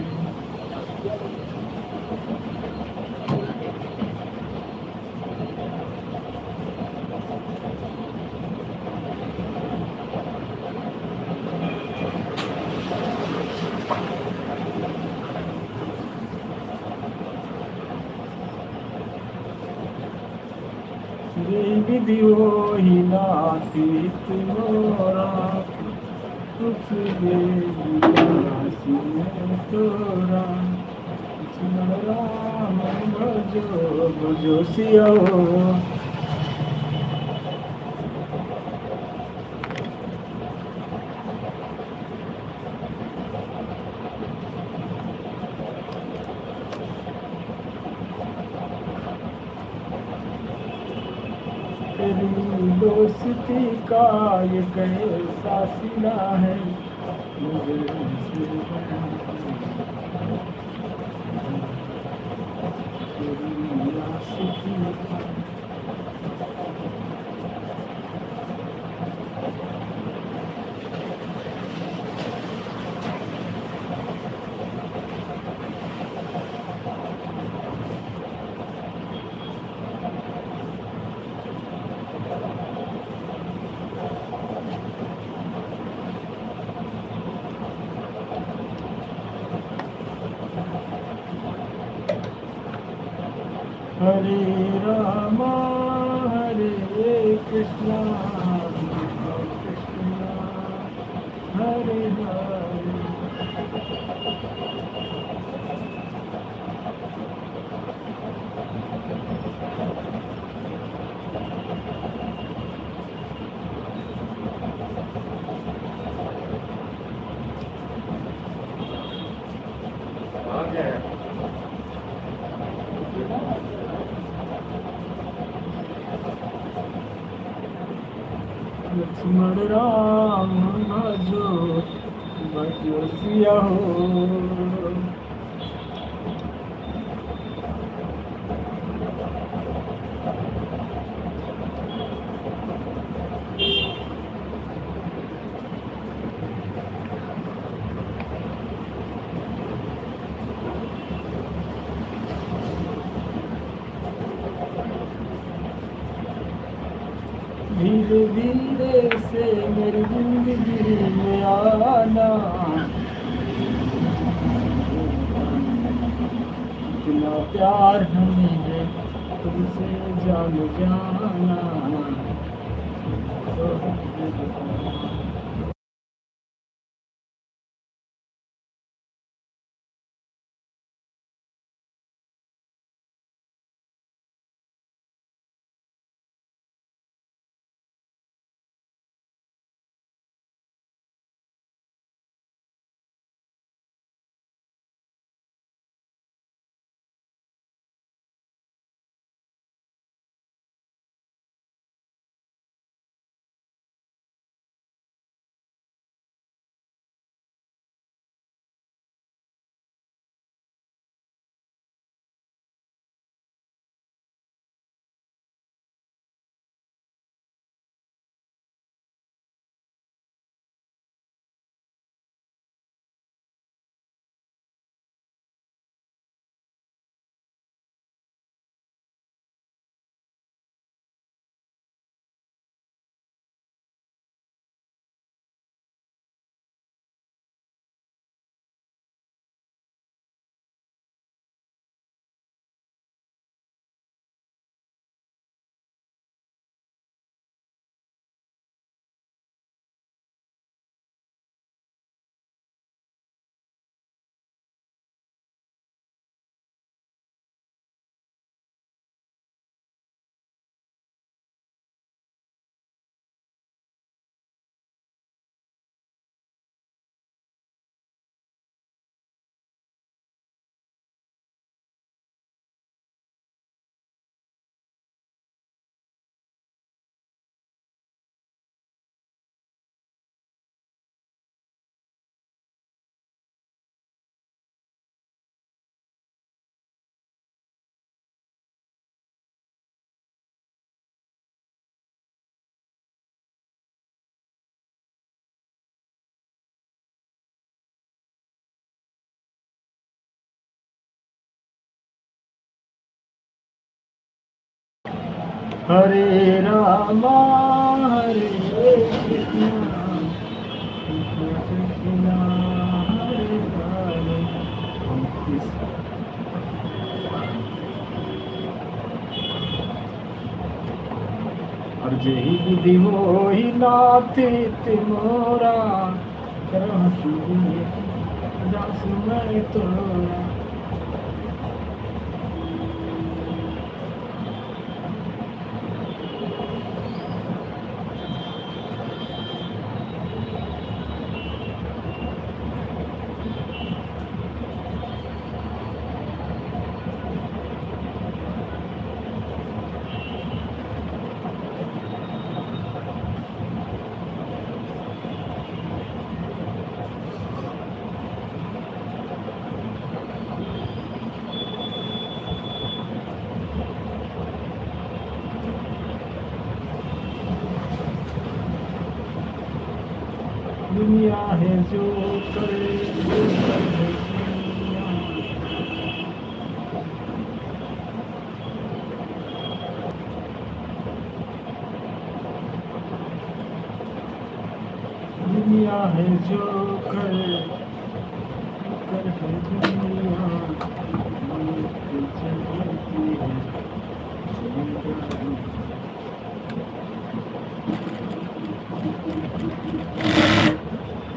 विधियो ही नाती मोरा उस देसी में तोरा कृष्ण राम भजो भजो सिया। तेरी दोस्ती का ये कैसा सिला है मुझे तेरी आशिकी का। हरे रामा हरे कृष्णा कृष्णा कृष्णा हरे हरे। लक्ष्मण राम भजो भजो सिया हो। धीरे धीरे से मेरी जिंदगी में आना इतना प्यार हमें है तुमसे जान जाना। हरे रामा हरे कृष्णा कृष्णा हरे हरे। हम किस और जेहि विधि मोहि नाथ तिमोरा करहु सुनि दास मैं तोरा। दुनिया है जो करे जो करे दुनिया। दुनिया है जो करे कर है दुनिया। मनुष्य चलती है जिंदगी।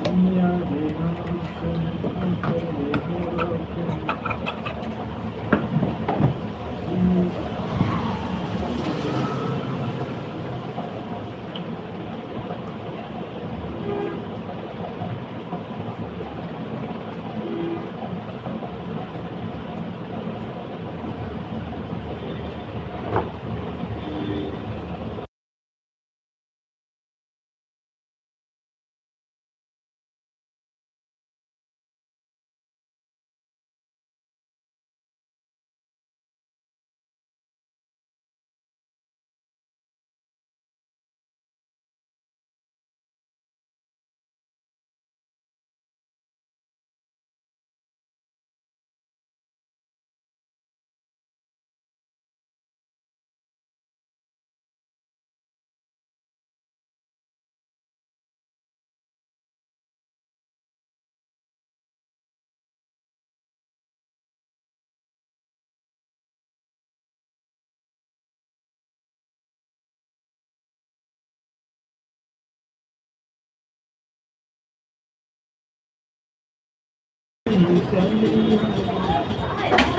दुनिया है कर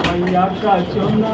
मैया का चोला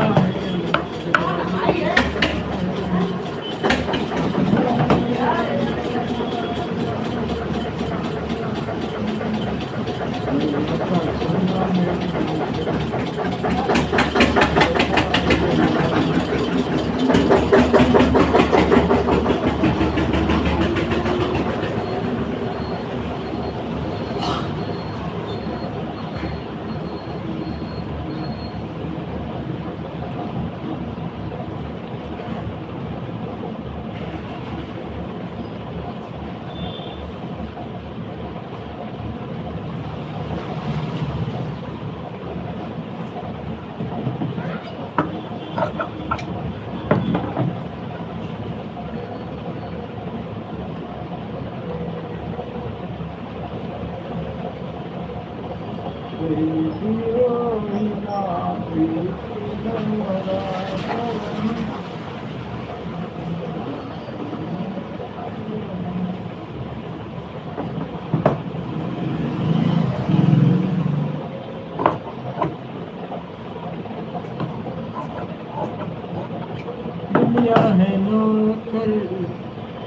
दुनिया है नौकर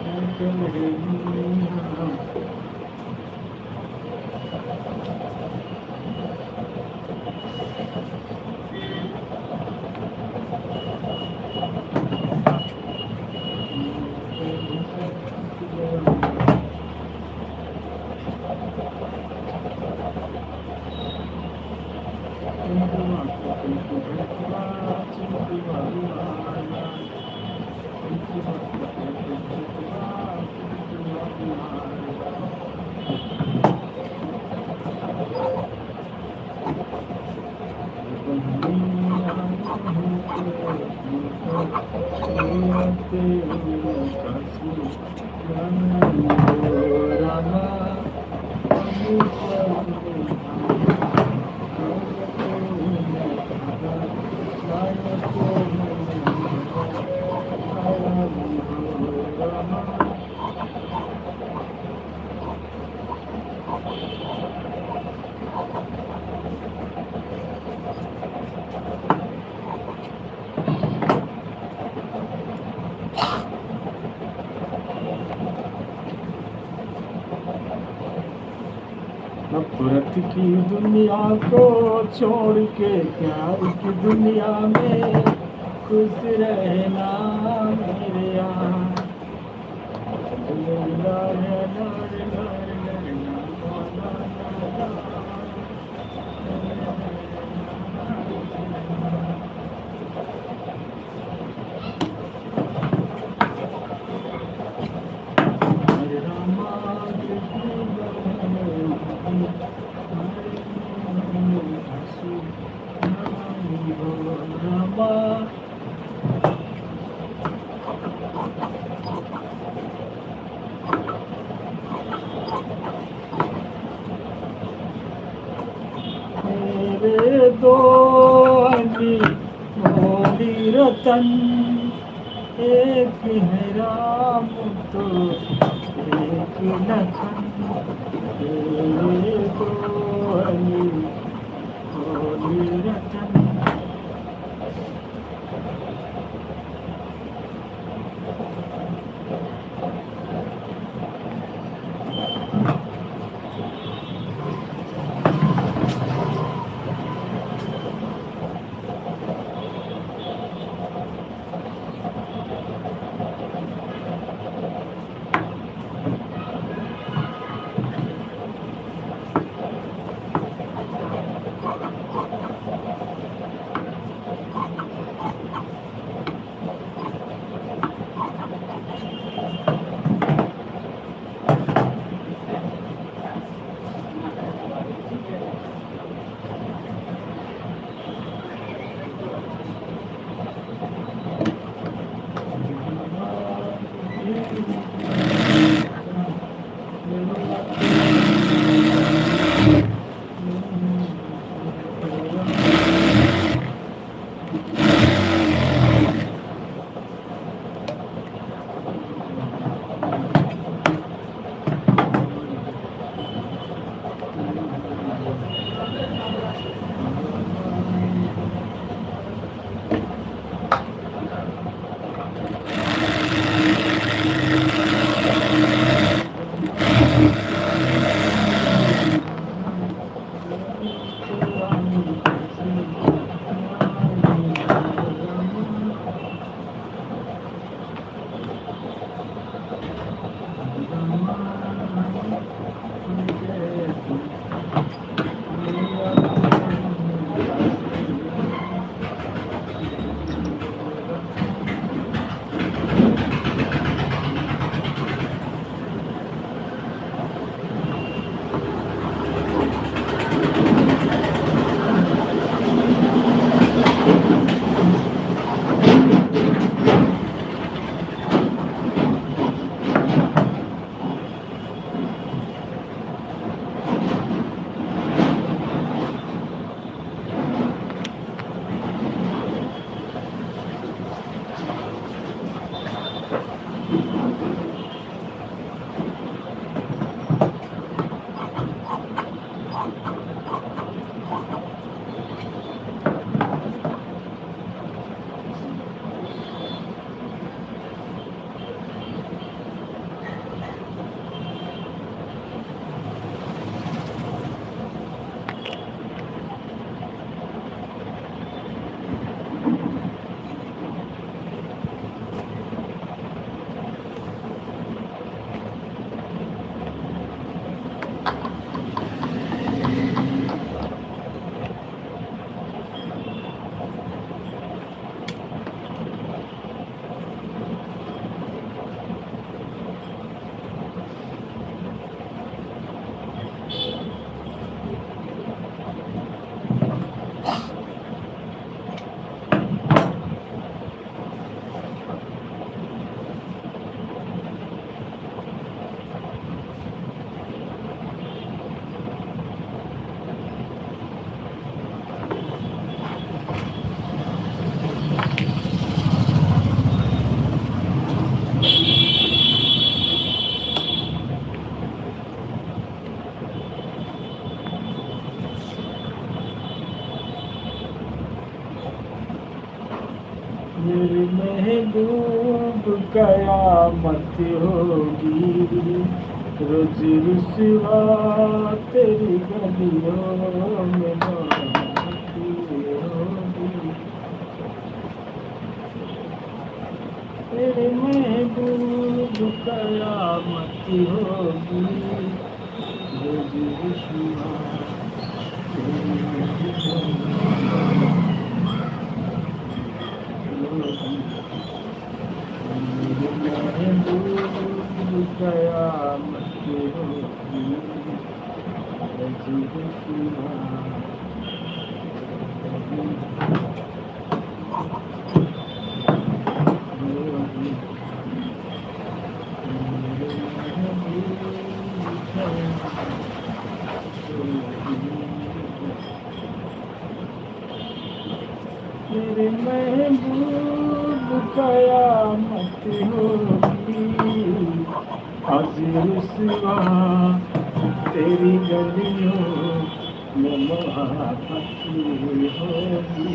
नौकर है दुनिया। नफरत की दुनिया को छोड़ के प्यार की दुनिया में खुश रहना मेरे यार। ला ला ला ला ला ला हरे रामा रामा मेरे दो अली मोली रतन, एक है राम तो एक लखन। मेरे दो अली मोली रतन। मेरे महबूब कयामत होगी, रोज रुसवा तेरी गलियों में बाकी होगी। मेरे महबूब कयामत होगी, रोज रुसवा तेरी गलियों में कयामत होगी, रोज रुसवा मेरे महबूब कयामत होगी, आज रुसवा तेरी गलियों में मोहब्बत होगी।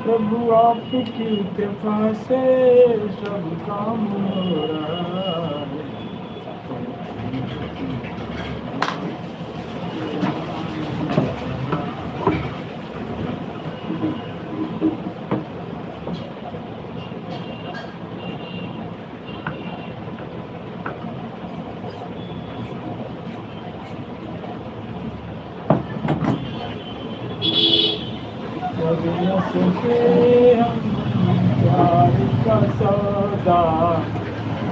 प्रभु आपकी कृपा से सब काम हो रहा है। सोचे हम प्यार का सौदा,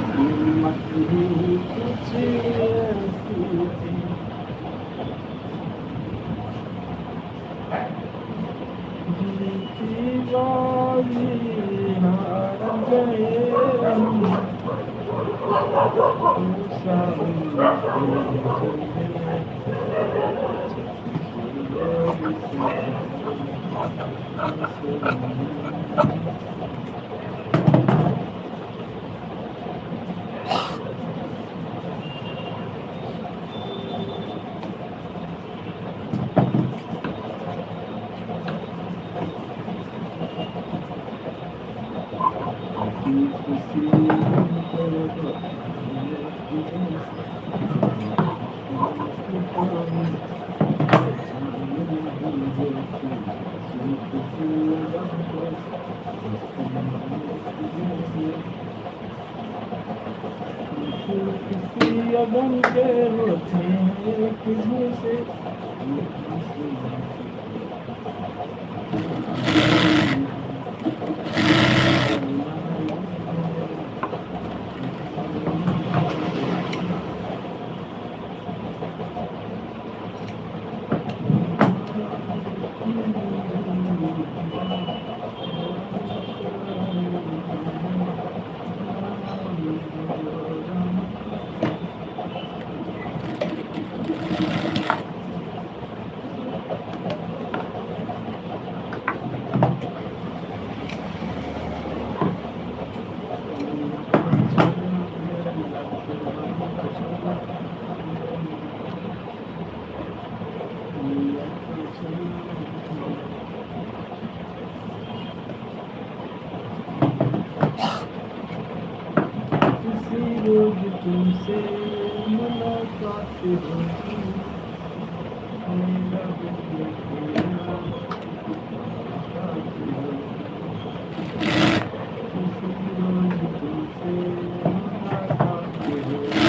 कीमत ही कुछ ऐसी थी। जीती बाजी हार गए हम, अगन के होते किसी से तुमसे मुलाकात होगी मेरा दिल तेरा मुलाकात होगी किसी रोज तुमसे मुलाकात होगी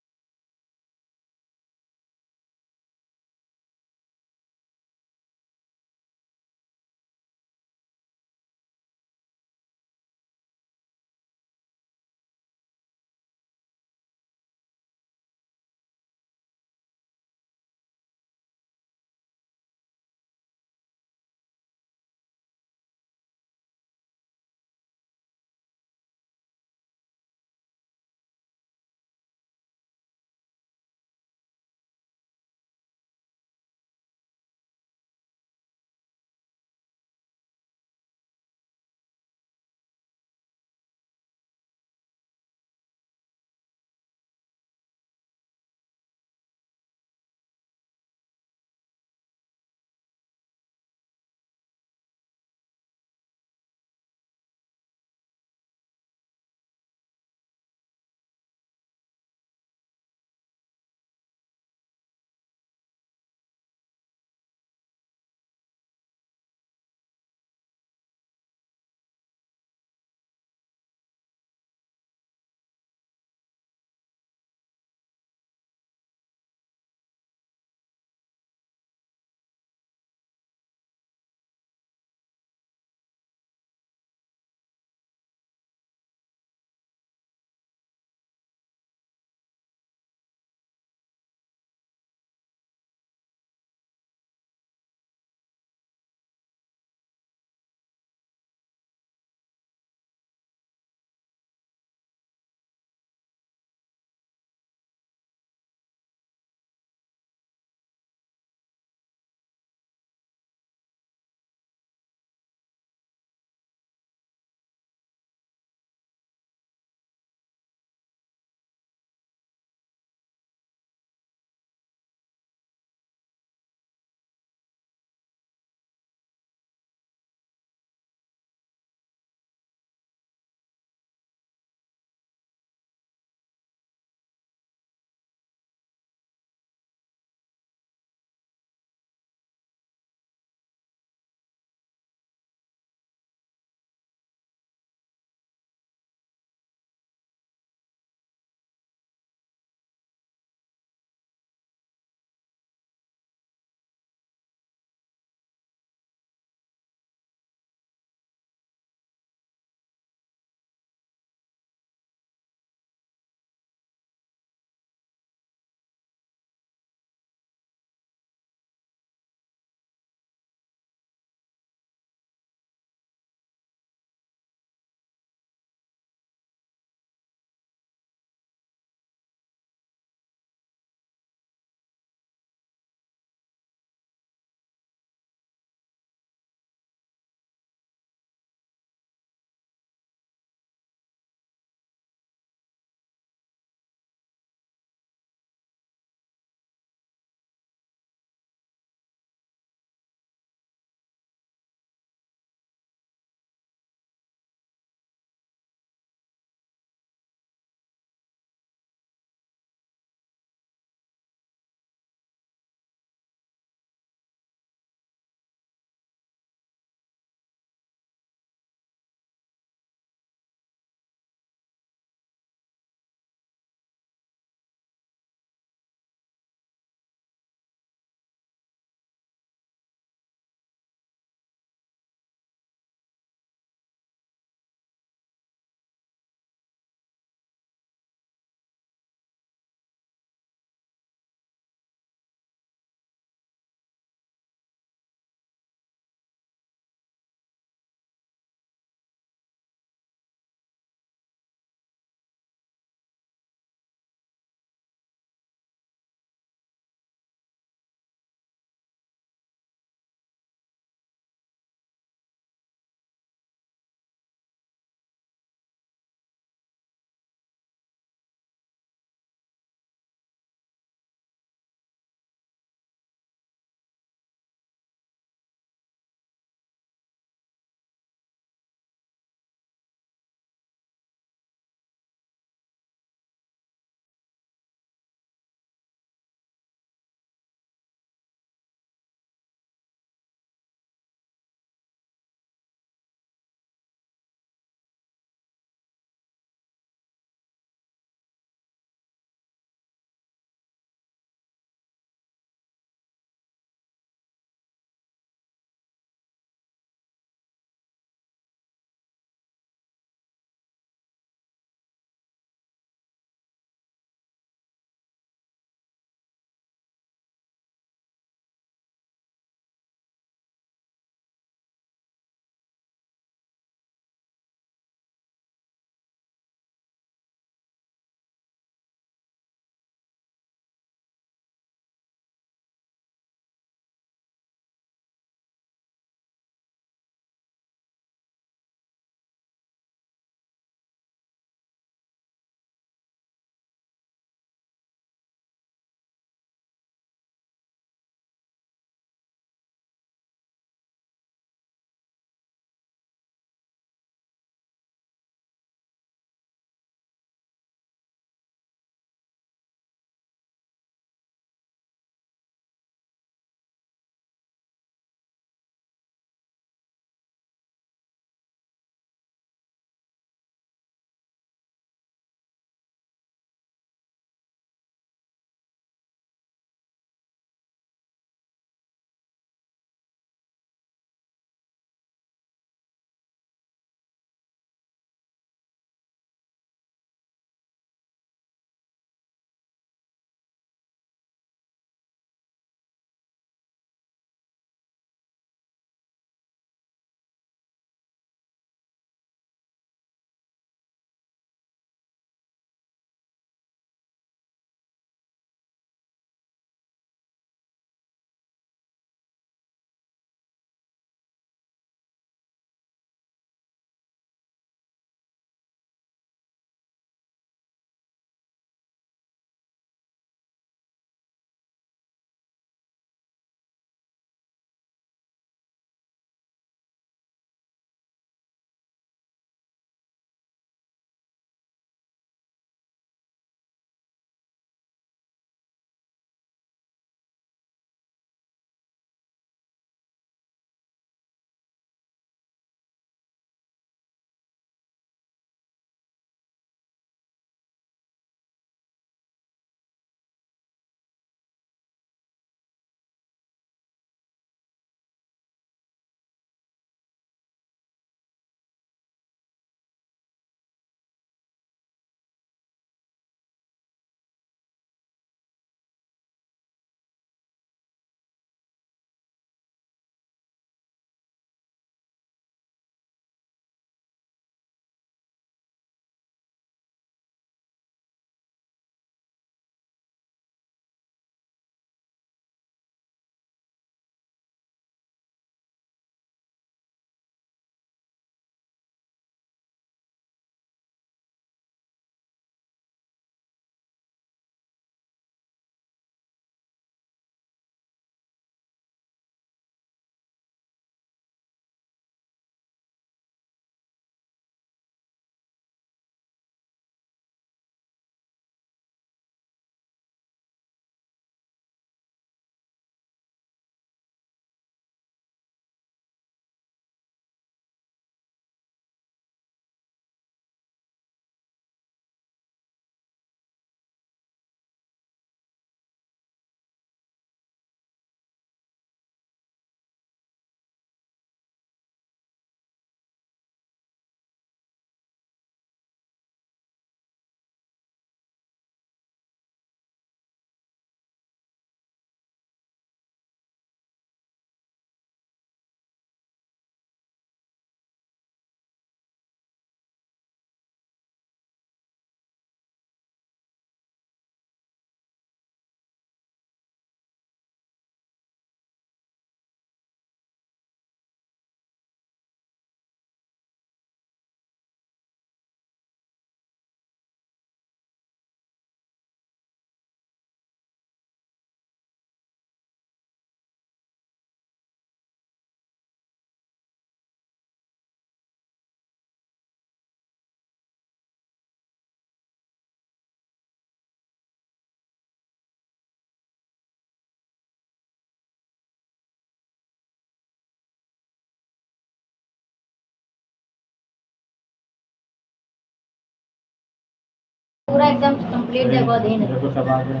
पूरा एकदम कंप्लीट जगह दी नहीं। देखो सब आ गए।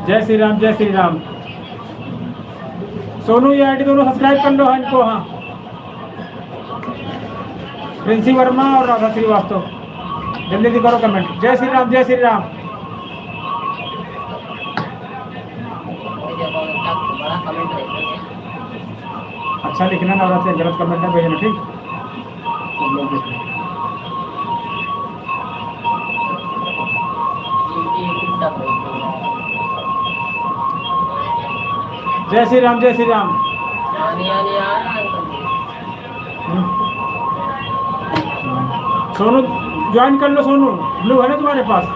जय श्री राम, जय श्री राम। सोनू ये आईडी दोनों सब्सक्राइब कर लो है इनको। हाँ, प्रिंसी वर्मा और राधा श्रीवास्तव, जल्दी जल्दी करो कमेंट। जय श्री राम, जय श्री राम। बड़ा कमेंट देखेंगे। अच्छा लिखना नवरात्रि, गलत कमेंट ना भेजना, ठीक। सब लोग देख लें। जय श्री राम, जय श्री राम। सोनू ज्वाइन कर लो, सोनू ब्लू है ना तुम्हारे पास।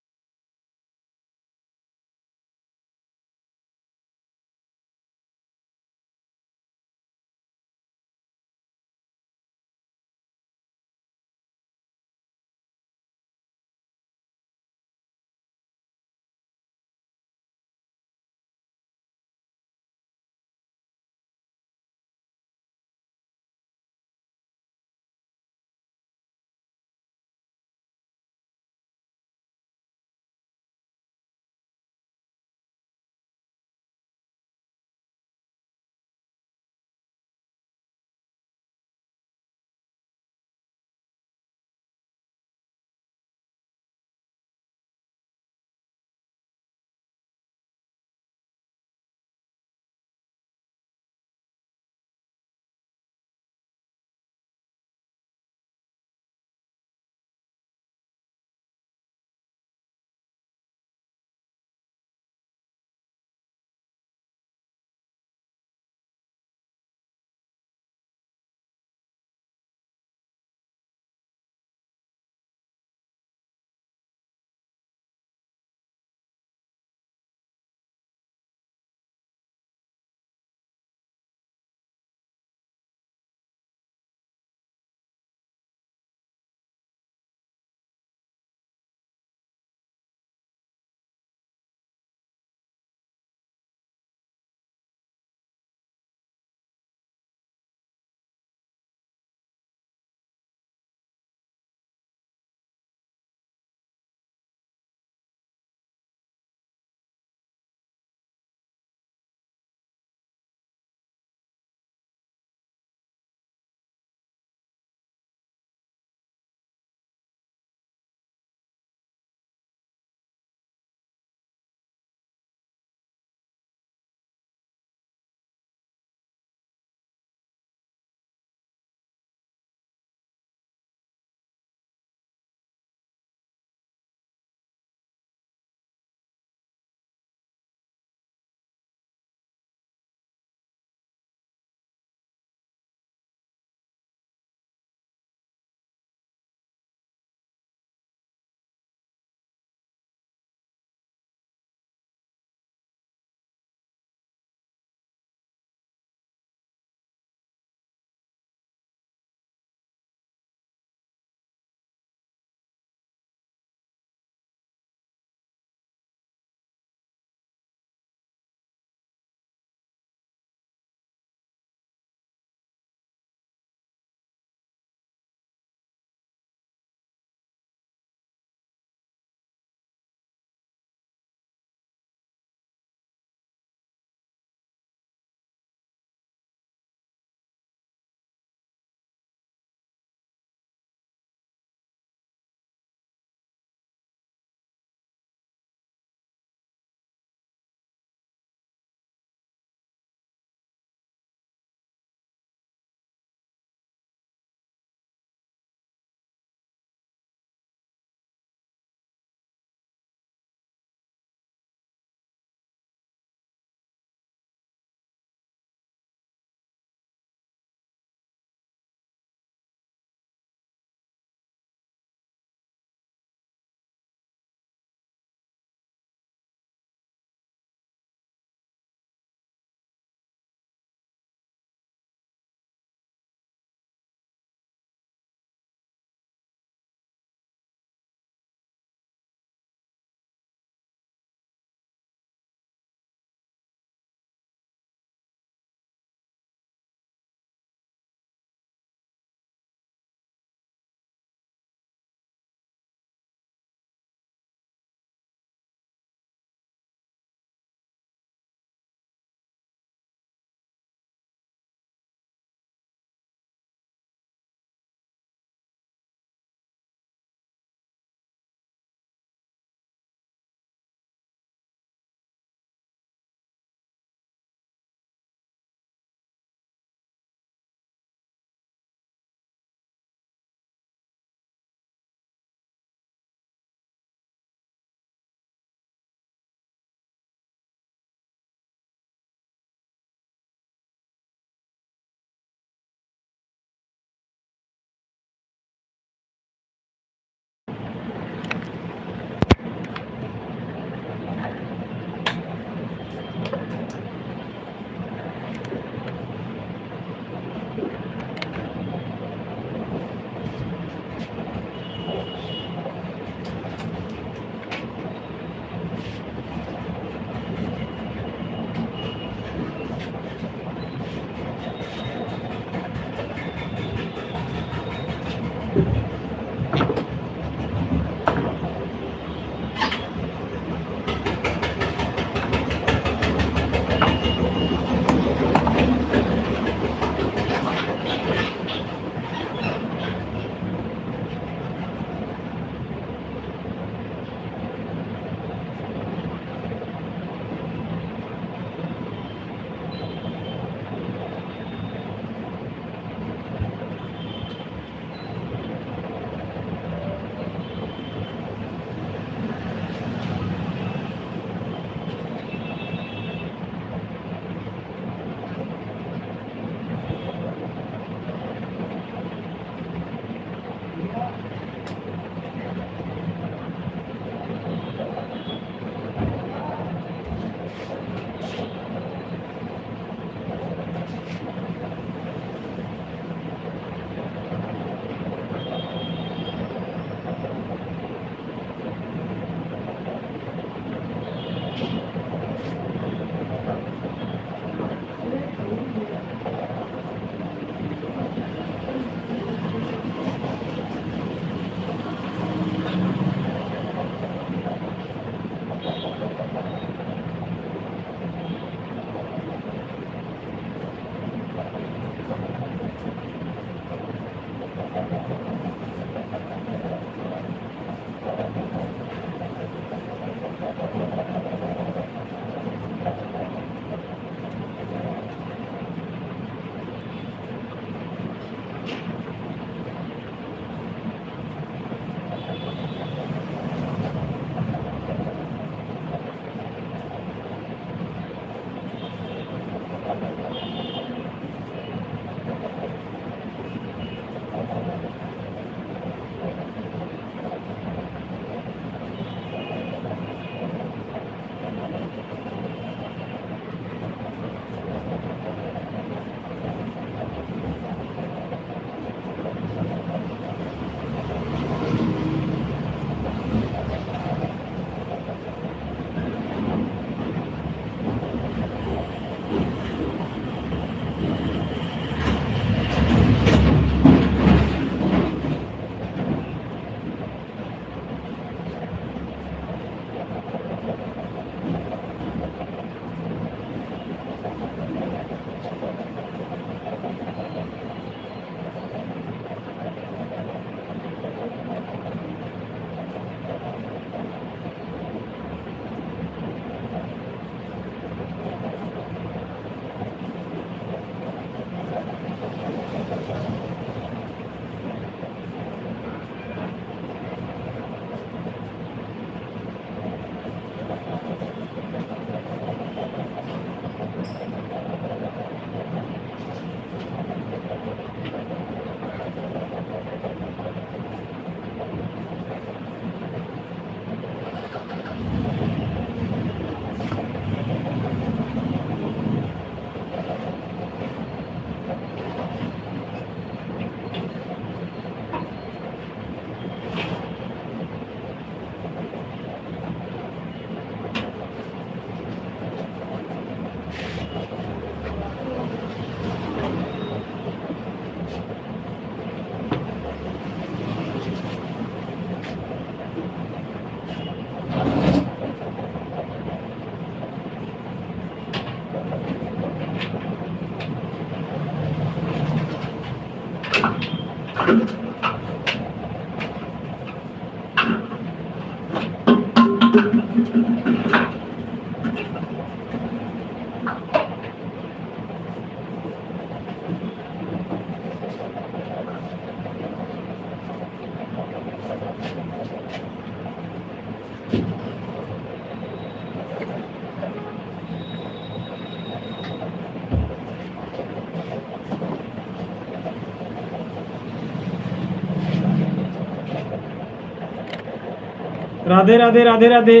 राधे राधे राधे राधे।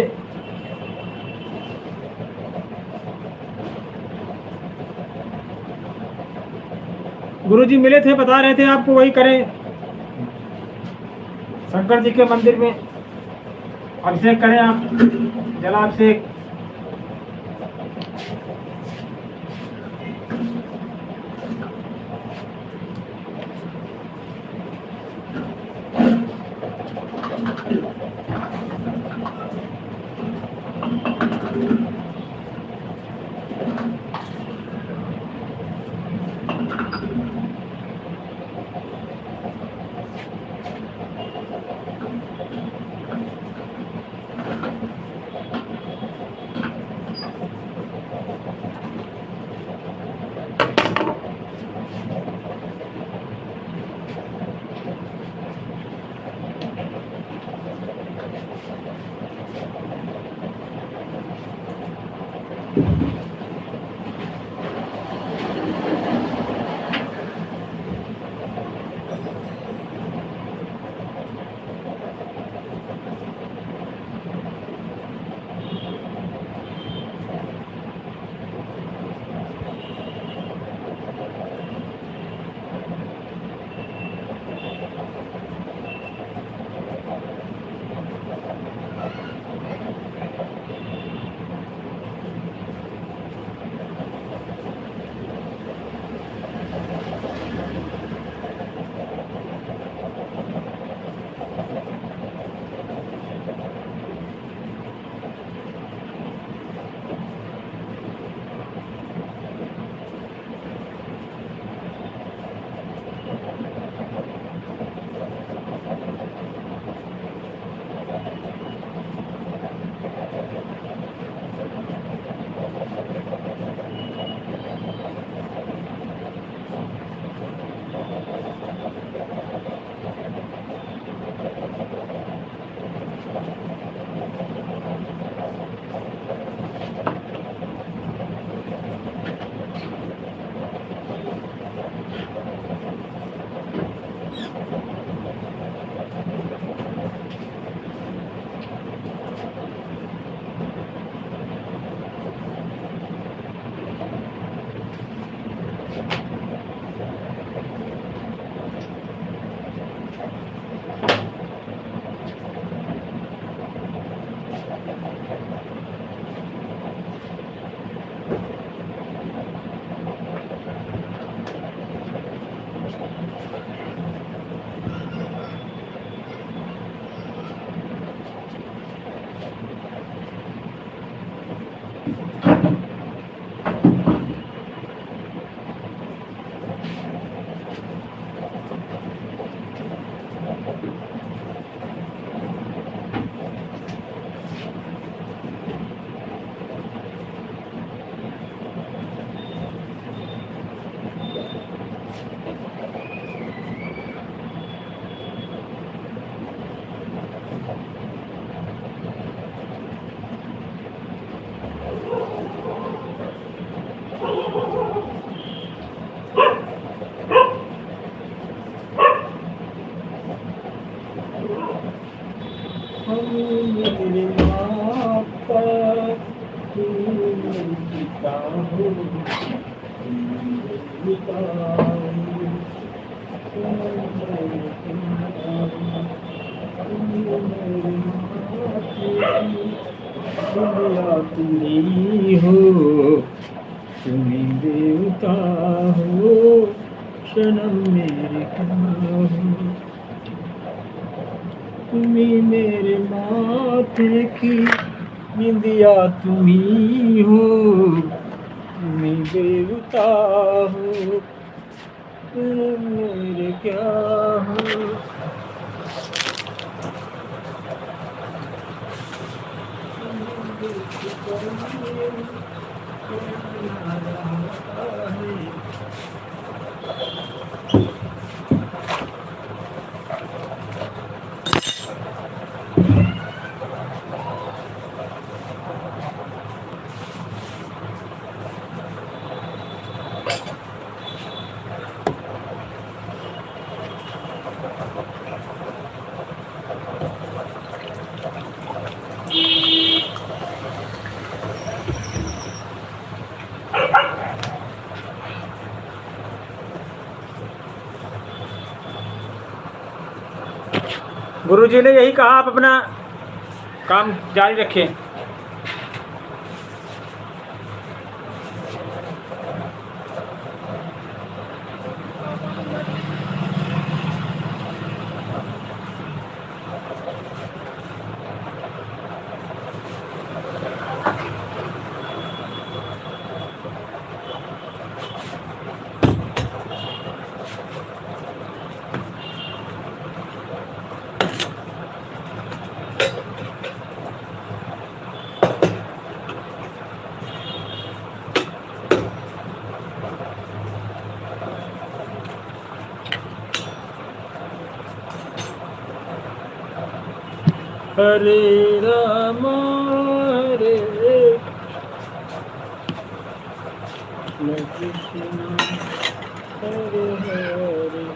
गुरुजी मिले थे, बता रहे थे आपको वही करें, शंकर जी के मंदिर में अभिषेक करें आप, जलाभिषेक। तुम्ही हो, तुम्ही देवता हो, क्षणम मेरे हो, तुम्ही मेरे माथे की निंदिया तुम्ही हो, तुम्ही देवता हो, तुम मेरे क्या हो। गुरुजी ने यही कहा, आप अपना काम जारी रखें। हरे राम हरे कृष्ण हरे हरे।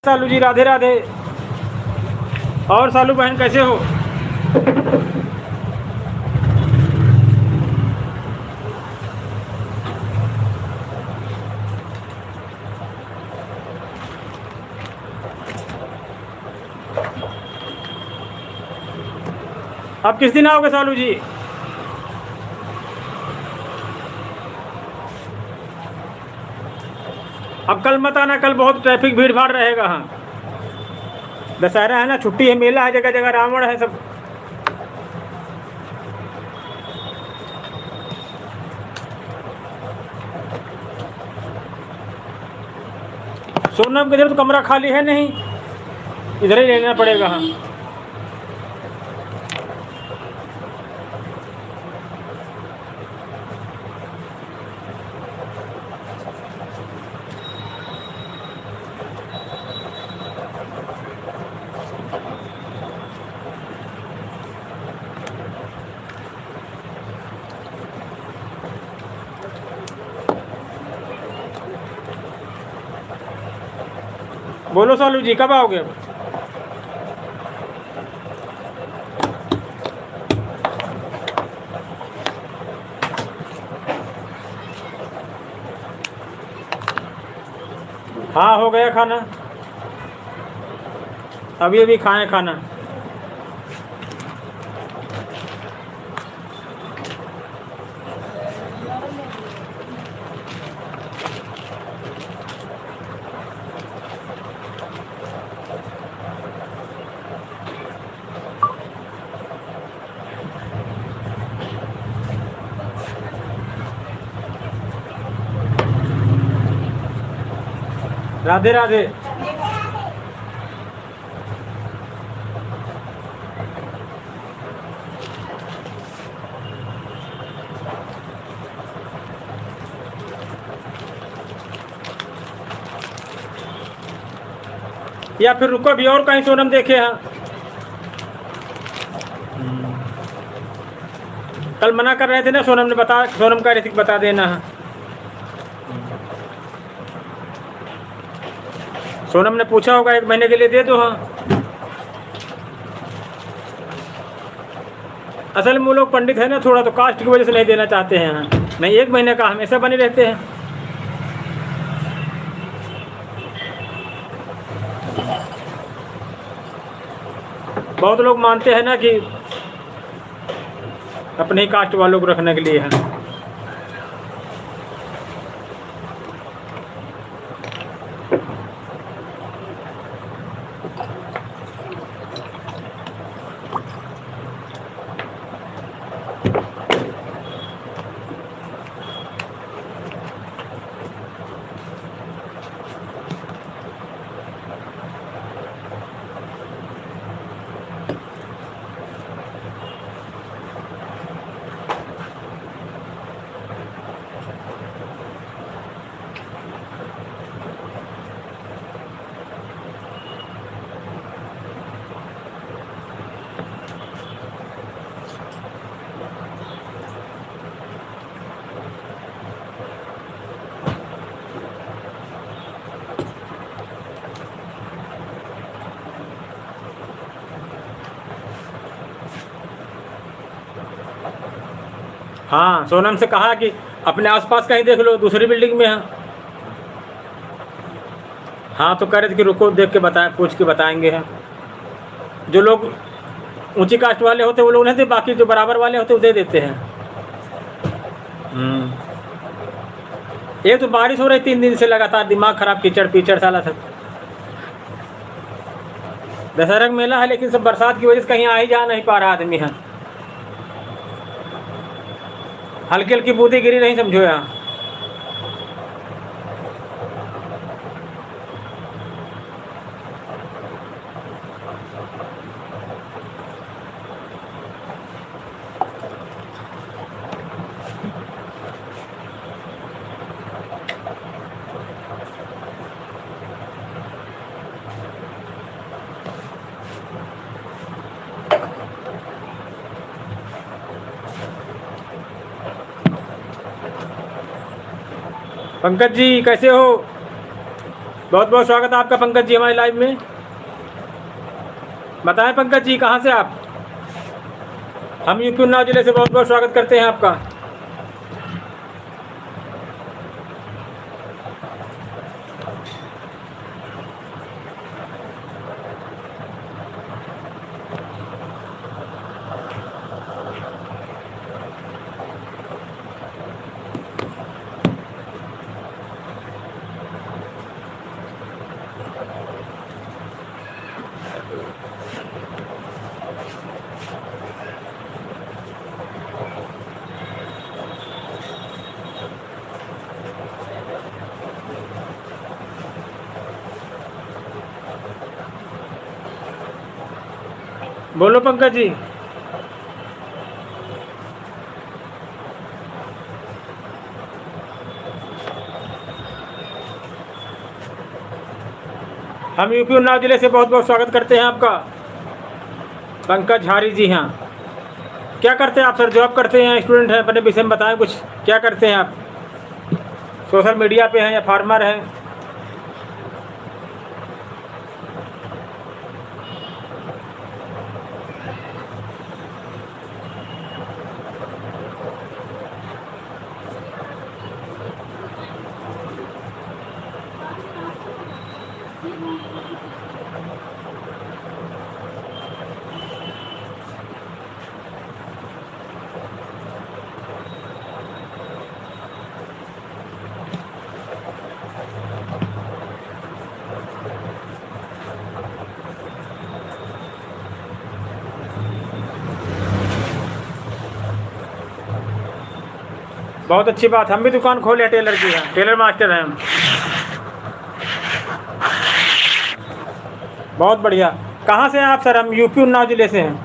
सालू जी राधे राधे। और सालू बहन कैसे हो? आप किस दिन आओगे सालू जी? अब कल मत आना, कल बहुत ट्रैफिक भीड़ भाड़ रहेगा। हाँ, दशहरा है ना, छुट्टी है, मेला है, जगह जगह रावण है सब। सोनम के इधर तो कमरा खाली है नहीं, इधर ही लेना पड़ेगा। हाँ, बोलो सालू जी कब आओगे? हाँ हो गया खाना, अभी अभी खाएं खाना। राधे राधे। या फिर रुको अभी और कहीं सोनम देखे। हाँ, कल मना कर रहे थे ना, सोनम ने बता, सोनम का ऋतिक बता देना। हाँ, सोनम ने पूछा होगा 1 महीने के लिए दे दो। हाँ, असल में वो लोग पंडित है ना थोड़ा, तो कास्ट की वजह से नहीं देना चाहते हैं। हाँ, नहीं 1 महीने का हमेशा बने रहते हैं। बहुत लोग मानते हैं ना कि अपने ही कास्ट वालों को रखने के लिए है। हाँ, सोनम से कहा कि अपने आसपास कहीं देख लो, दूसरी बिल्डिंग में है। हाँ, तो कह रहे थे कि रुको देख के बताएं, पूछ के बताएंगे। हैं जो लोग ऊंची कास्ट वाले होते वो लोग नहीं देते, बाकी जो बराबर वाले होते वो दे देते हैं। एक तो बारिश हो रही 3 दिन से लगातार, दिमाग खराब, कीचड़ पीचड़ साला सब। दशहरा का मेला है लेकिन सब बरसात की वजह से कहीं आ ही जा नहीं पा रहा आदमी। है हल्की हल्की बूंदी गिरी नहीं, समझो यहाँ। पंकज जी कैसे हो? बहुत बहुत स्वागत है आपका पंकज जी हमारे लाइव में। बताएं पंकज जी कहाँ से आप? हम यूपी उन्नाव जिले से बहुत बहुत स्वागत करते हैं आपका। बोलो पंकज जी। हम यूपी उन्नाव जिले से बहुत बहुत स्वागत करते हैं आपका। पंकज झारी जी हाँ, क्या करते हैं आप सर? जॉब करते हैं, स्टूडेंट हैं? अपने विषय में बताएं कुछ, क्या करते हैं आप? सोशल मीडिया पे हैं या फार्मर हैं? बहुत अच्छी बात, हम भी दुकान खोले हैं टेलर की। हैं टेलर मास्टर हैं हम। बहुत बढ़िया। कहाँ से हैं आप सर? हम यूपी उन्नाव जिले से हैं।